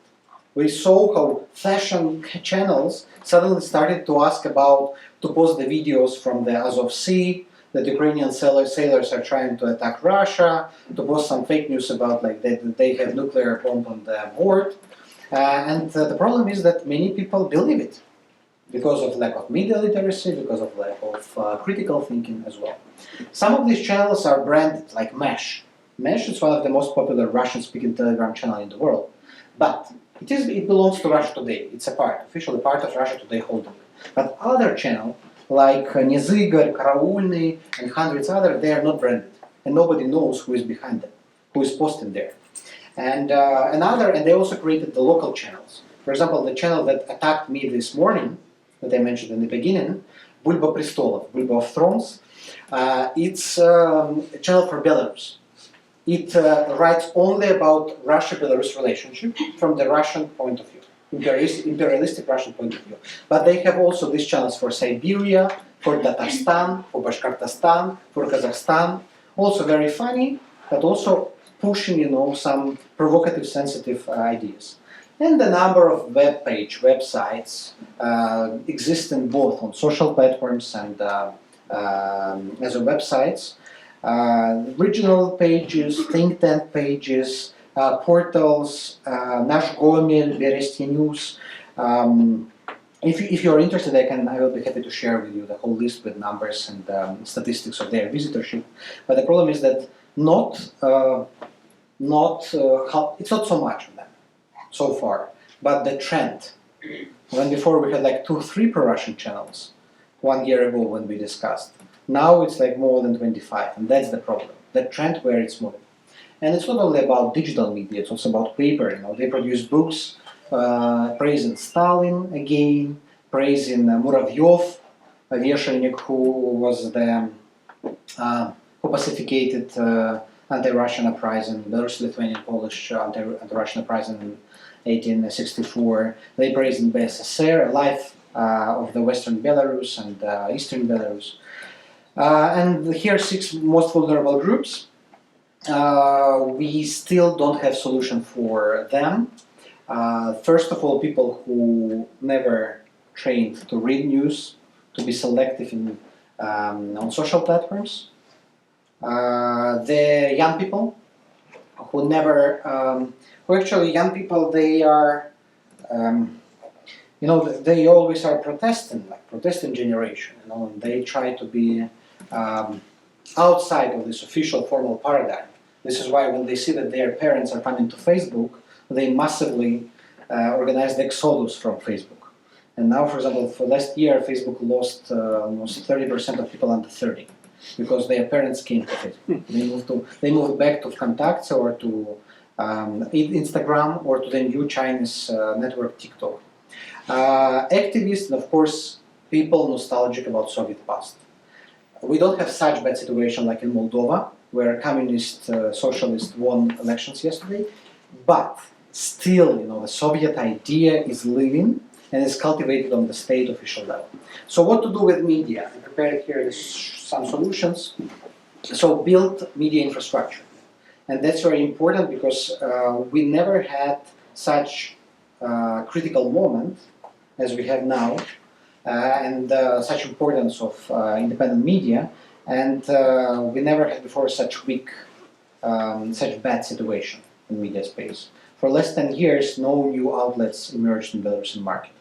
We saw how fashion channels suddenly started to ask to post the videos from the Azov Sea, that Ukrainian sailors are trying to attack Russia, to post some fake news about like that they have nuclear bomb on the board. And the problem is that many people believe it because of lack of media literacy, because of lack of critical thinking as well. Some of these channels are branded like Mesh. Mesh is one of the most popular Russian-speaking Telegram channel in the world, but it belongs to Russia Today. It's officially part of Russia Today holding. But other channels like Nezygar, Karaulny, and hundreds other, they are not branded, and nobody knows who is behind them, who is posting there. And they also created the local channels. For example, the channel that attacked me this morning, that I mentioned in the beginning, Bulba Prestolov, Bulba of Thrones, it's a channel for Belarus. It writes only about Russia-Belarus relationship from the Russian point of view, imperialistic Russian point of view. But they have also these channels for Siberia, for Tatarstan, for Bashkortostan, for Kazakhstan. Also very funny, but also pushing, some provocative, sensitive ideas. And the number of websites existing both on social platforms and as a websites, regional pages, think tank pages, portals, Nash Gomel, Beresti News. If you're interested, I will be happy to share with you the whole list with numbers and statistics of their visitorship. But the problem is that it's not so much of them so far, but the trend. When before we had like 2-3 pro-Russian channels 1 year ago when we discussed. Now it's like more than 25, and that's the problem. The trend where it's moving. And it's not only about digital media, it's also about paper. They produce books praising Stalin again, praising Muravyev, Viačorka, who was the who pacificated anti-Russian uprising, Belarus-Lithuanian Polish anti-Russian uprising in 1864. They praised the BSSR, a life of the Western Belarus and Eastern Belarus. And here are 6 most vulnerable groups. We still don't have solution for them. First of all, people who never trained to read news, to be selective on social platforms. The young people who never, young people, they are, they always are protesting generation, and they try to be outside of this official formal paradigm. This is why when they see that their parents are coming to Facebook, they massively organize the exodus from Facebook. And now, for example, for last year, Facebook lost almost 30% of people under 30 because their parents came to Facebook. They moved back to Contacts or to Instagram or to the new Chinese network TikTok. Activists and of course people nostalgic about Soviet past. We don't have such bad situation like in Moldova, where communist socialists won elections yesterday, but still, the Soviet idea is living and is cultivated on the state official level. So what to do with media? I prepared here some solutions. So build media infrastructure. And that's very important because we never had such critical moment as we have now, and such importance of independent media, and we never had before such weak, such bad situation in media space. For less than years, no new outlets emerged in the Belarusian market.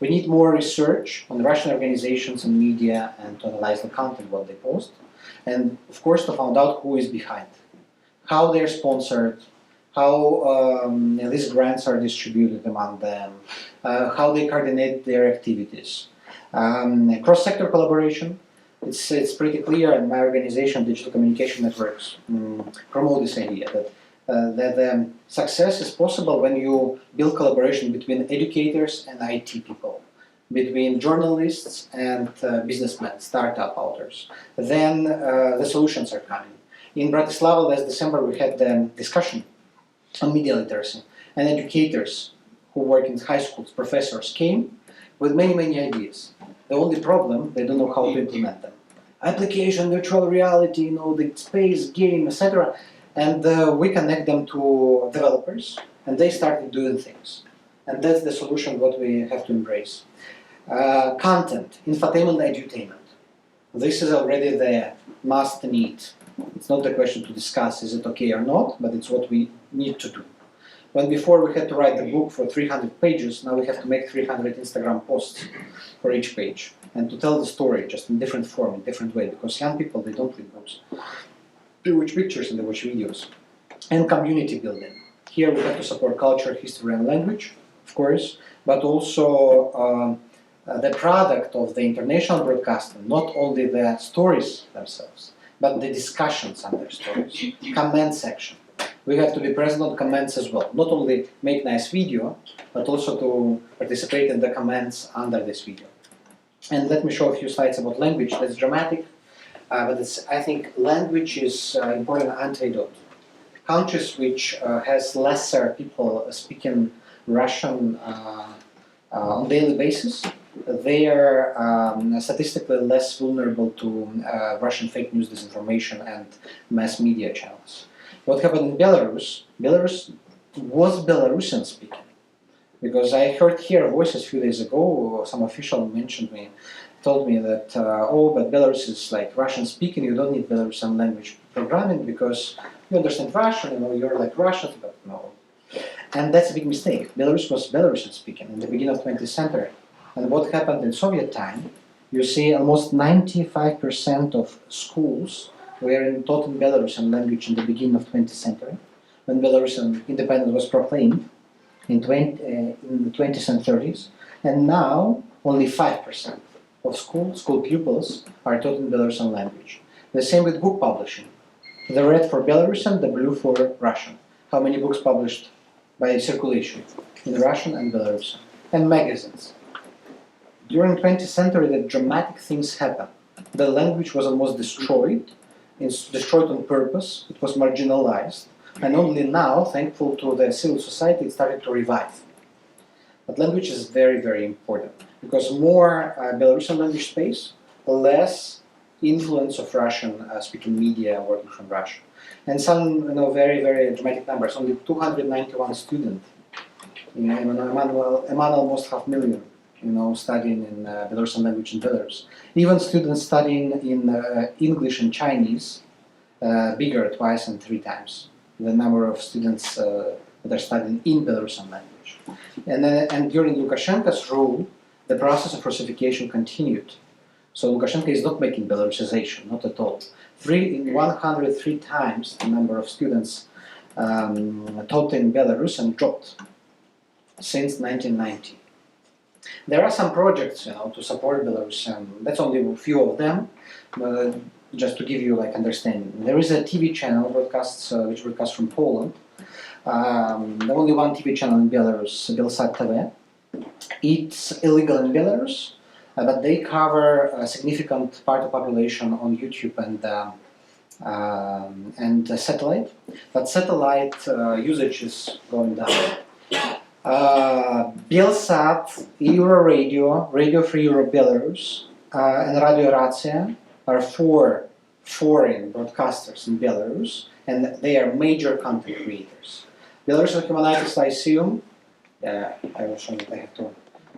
We need more research on Russian organizations and media and to analyze the content, what they post, and of course to find out who is behind, how they're sponsored, how these grants are distributed among them, how they coordinate their activities. Cross-sector collaboration, it's pretty clear, and my organization, Digital Communication Networks, promote this idea that success is possible when you build collaboration between educators and IT people, between journalists and businessmen, startup authors. Then the solutions are coming. In Bratislava last December we had the discussion on media literacy, and educators who work in high schools, professors, came with many ideas. The only problem, they don't know how to implement them. Application, virtual reality, the space, game, etc. And we connect them to developers, and they started doing things. And that's the solution what we have to embrace. Content, infotainment, edutainment. This is already the must need. It's not the question to discuss is it okay or not, but it's what we need to do. When before we had to write the book for 300 pages, now we have to make 300 Instagram posts for each page. And to tell the story just in different form, in different way, because young people, they don't read books. They watch pictures and they watch videos. And community building. Here we have to support culture, history and language, of course, but also the product of the international broadcasting, not only the stories themselves, but the discussions under stories, comment section. We have to be present on comments as well, not only make nice video, but also to participate in the comments under this video. And let me show a few slides about language. That's dramatic, but I think language is important antidote. Countries which has lesser people speaking Russian on daily basis, they are statistically less vulnerable to Russian fake news, disinformation, and mass media channels. What happened in Belarus? Belarus was Belarusian speaking. Because I heard here voices a few days ago, some official told me that, oh, but Belarus is like Russian speaking, you don't need Belarusian language programming because you understand Russian, you're like Russians, but no. And that's a big mistake. Belarus was Belarusian speaking in the beginning of 20th century. And what happened in Soviet time, you see almost 95% of schools were taught in Belarusian language in the beginning of 20th century, when Belarusian independence was proclaimed in the 20s and 30s, and now only 5% of school pupils are taught in Belarusian language. The same with book publishing. The red for Belarusian, the blue for Russian. How many books published by circulation in Russian and Belarusian. And magazines. During 20th century, the dramatic things happened. The language was almost destroyed. It's destroyed on purpose. It was marginalized. And only now, thankful to the civil society, it started to revive. But language is very, very important because more Belarusian language space, less influence of Russian speaking media working from Russia. And some very, very dramatic numbers, only 291 students, among almost 500,000, studying in Belarusian language in Belarus. Even students studying in English and Chinese, bigger twice and 3 times the number of students that are studying in Belarusian language. And during Lukashenko's rule, the process of Russification continued. So Lukashenko is not making Belarusization, not at all. 103 times the number of students taught in Belarusian dropped since 1990. There are some projects, to support Belarusian. That's only a few of them. Just to give you understanding, there is a TV channel which broadcasts from Poland. Only one TV channel in Belarus, Belsat TV. It's illegal in Belarus, but they cover a significant part of the population on YouTube and satellite. But satellite usage is going down. Belsat, Euro Radio Free Europe Belarus, and Radio Racja are 4 foreign broadcasters in Belarus, and they are major content creators. Belarusian Humanities Lyceum, I will show you, I have to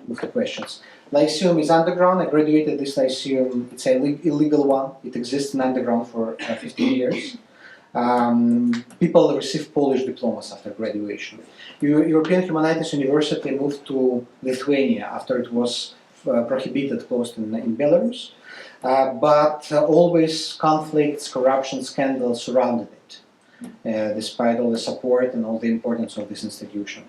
move the questions. Lyceum is underground. I graduated this Lyceum. It's an illegal one. It exists in underground for 15 years. People receive Polish diplomas after graduation. European Humanities University moved to Lithuania after it was prohibited, closed in Belarus. But always conflicts, corruption, scandals surrounded it, despite all the support and all the importance of this institution.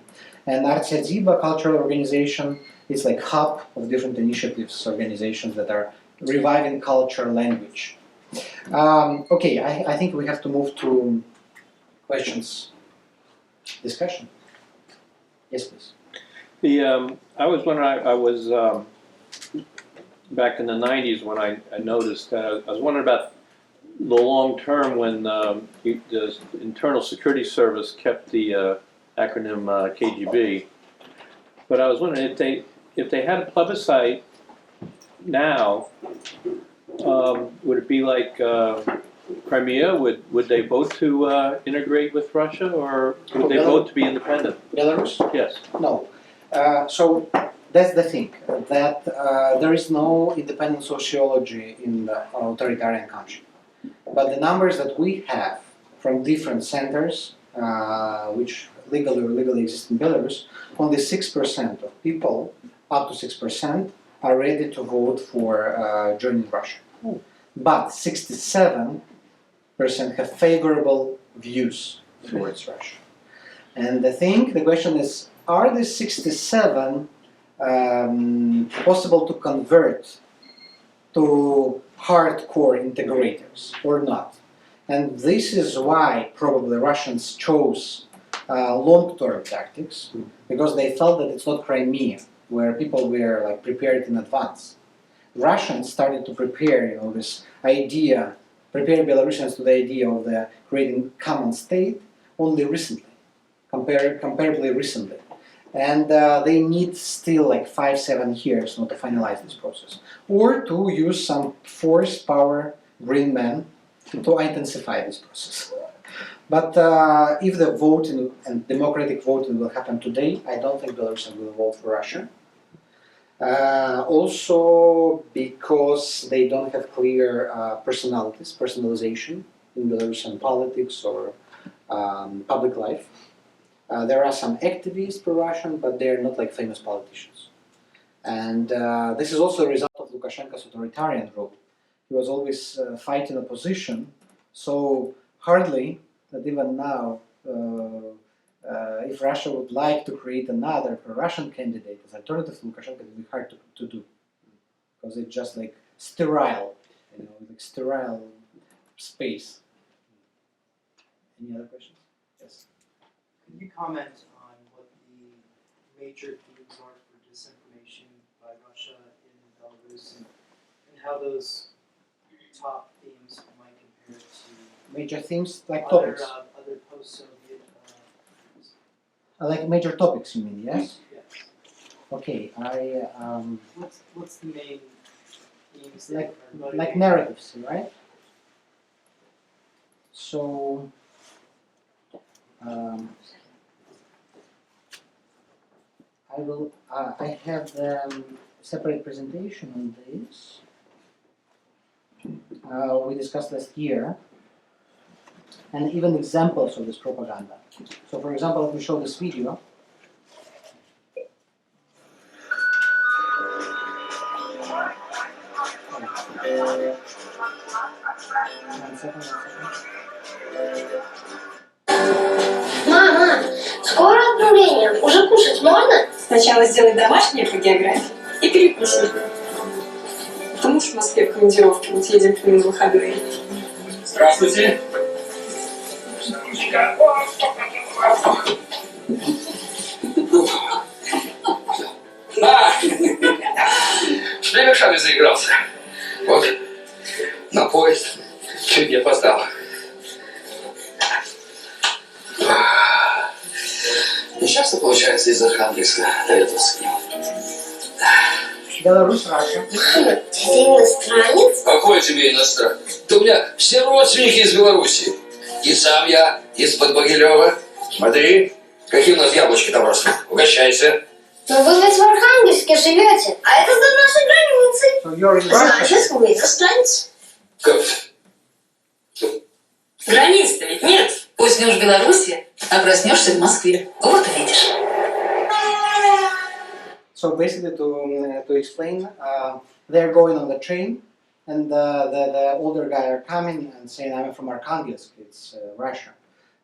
And Artsia cultural organization is like hub of different initiatives, organizations that are reviving culture, language. Okay, I think we have to move to questions, discussion. Yes, please. I was wondering, I was back in the 90s when I noticed, I was wondering about the long term when the Internal Security Service kept the acronym KGB. But I was wondering if they had a plebiscite now, would it be like Crimea? Would they vote to integrate with Russia, or would they vote to be independent? Belarus? Yes. No. So that's the thing, that there is no independent sociology in the authoritarian country. But the numbers that we have from different centers, which legally or illegally exist in Belarus, only 6% of people, up to 6%, are ready to vote for joining Russia. But 67% have favorable views towards Russia. And the question is, are these 67 possible to convert to hardcore integrators or not? And this is why probably Russians chose long-term tactics, because they felt that it's not Crimea, where people were like prepared in advance. Russians started to prepare, this idea, prepare Belarusians to the idea of the creating common state only recently, comparably recently. And they need still like 5-7 years not to finalize this process, or to use some force, power, green men to intensify this process. But if the voting and democratic voting will happen today, I don't think Belarusians will vote for Russia. Also because they don't have clear personalization in Belarusian politics or public life. There are some activists pro-Russian, but they're not like famous politicians. And this is also a result of Lukashenko's authoritarian rule. He was always fighting opposition, so hardly that even now, if Russia would like to create another pro-Russian candidate as alternative to Lukashenko, it would be hard to do, because it's just like sterile, like sterile space. Any other questions? Yes. Could you comment on what the major themes are for disinformation by Russia in Belarus, and how those top themes might compare to Major themes like other, topics. other post-Soviet themes? Like major topics, you mean? Yes. Yes. Okay. What's the main themes Like that are motivating? like narratives, right? So. I have separate presentation on this. We discussed last year, and even examples of this propaganda. So, for example, let me show this video. One second. Мама, скоро отправление. Уже кушать можно? Сначала сделай домашнее по географии и перекусим. Ты муж в Москве в командировке, вот едем к нему на выходные. Здравствуйте. На! С беляшами заигрался. Вот, на поезд. Чуть не опоздал. Нечасто получается из Архангельска до этого с ним. Belarus, Russia. Мама, ты иностранец? Какой тебе иностранец? Да у меня все родственники из Беларуси. И сам я из-под Могилева. Смотри, какие у нас яблочки там растут. Угощайся. Но вы ведь в Архангельске живете, а это за нашей границей. So you're in Russia. Значит, вы иностранец. Как? Границ-то ведь нет. Уснешь в Беларуси, а проснешься в Москве. Вот увидишь. So basically, to explain, they're going on the train, and the older guy are coming and saying, "I'm from Arkhangelsk, it's Russia,"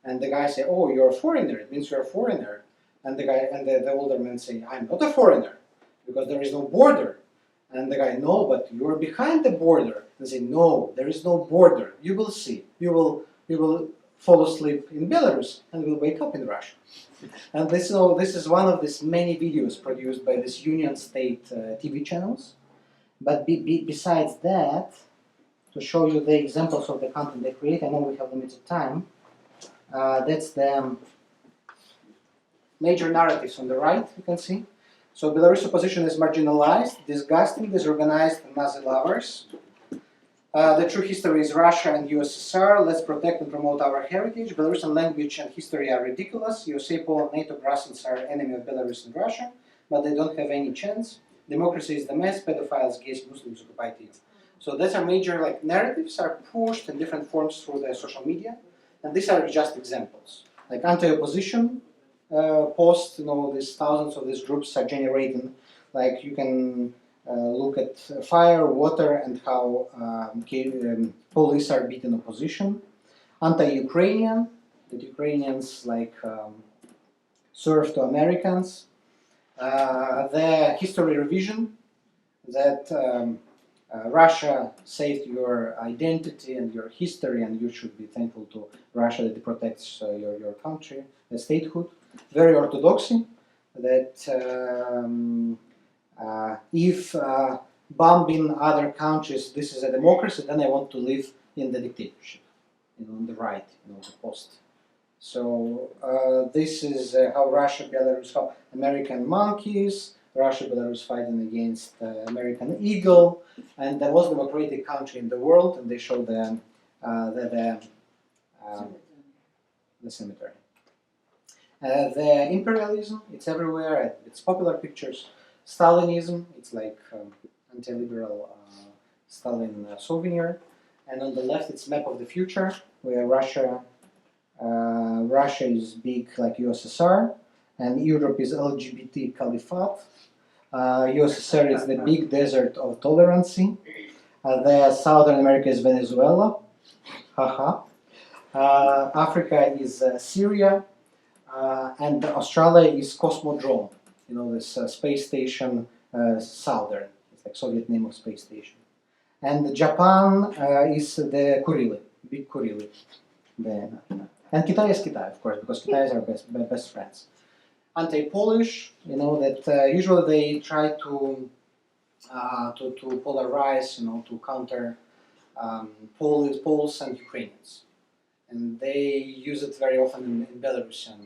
and the guy say, "Oh, you're a foreigner. It means you're a foreigner." And the guy and the older man say, "I'm not a foreigner, because there is no border." And the guy, "No, but you're behind the border." They say, "No, there is no border. You will see. You will fall asleep in Belarus and will wake up in Russia." And this is one of these many videos produced by this Union State TV channels. But besides that, to show you the examples of the content they create, I know we have limited time. That's the major narratives on the right, you can see. So Belarus opposition is marginalized, disgusting, disorganized, and Nazi lovers. The true history is Russia and USSR. Let's protect and promote our heritage. Belarusian language and history are ridiculous. USA, Poland, NATO, Brussels are enemy of Belarus and Russia. but they don't have any chance. Democracy is the mess, pedophiles, gays, Muslims occupy you. So these are major narratives are pushed in different forms through the social media, and these are just examples. Like anti-opposition posts, these thousands of these groups are generating. Like you can look at fire, water, and how police are beating opposition. Anti-Ukrainian, that Ukrainians serve to Americans. The history revision, that Russia saved your identity and your history, and you should be thankful to Russia that it protects your country, the statehood. Very orthodoxy, that if bombing other countries, this is a democracy, then I want to live in the dictatorship, on the right, the post. So this is how Russia, Belarus, how American monkeys, Russia, Belarus fighting against American eagle, and the most democratic country in the world, and they show the cemetery. The imperialism, it's everywhere, it's popular pictures. Stalinism, it's like anti-liberal Stalin souvenir. And on the left, it's map of the future, where Russia is big like USSR, and Europe is LGBT caliphate. USSR is the big desert of tolerancy. The Southern America is Venezuela. Haha. Africa is Syria. And Australia is Cosmodrome. This space station, Southern. It's like Soviet name of space station. And Japan is the Kurili, big Kurili. And Kitai is Kitai, of course, because Kitai is our best friends. Anti-Polish, that usually they try to polarize, to counter Poles and Ukrainians. And they use it very often in Belarusian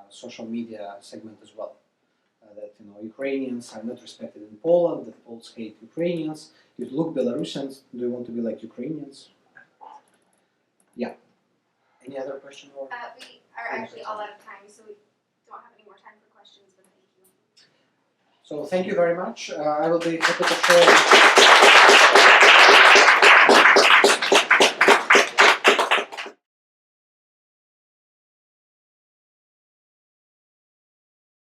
social media segment as well. That Ukrainians are not respected in Poland, that Poles hate Ukrainians. If you look Belarusians, do you want to be like Ukrainians? Yeah. Any other question? Or? We are actually all out of time, so we don't have any more time for questions, but thank you. So thank you very much. I will be happy to share.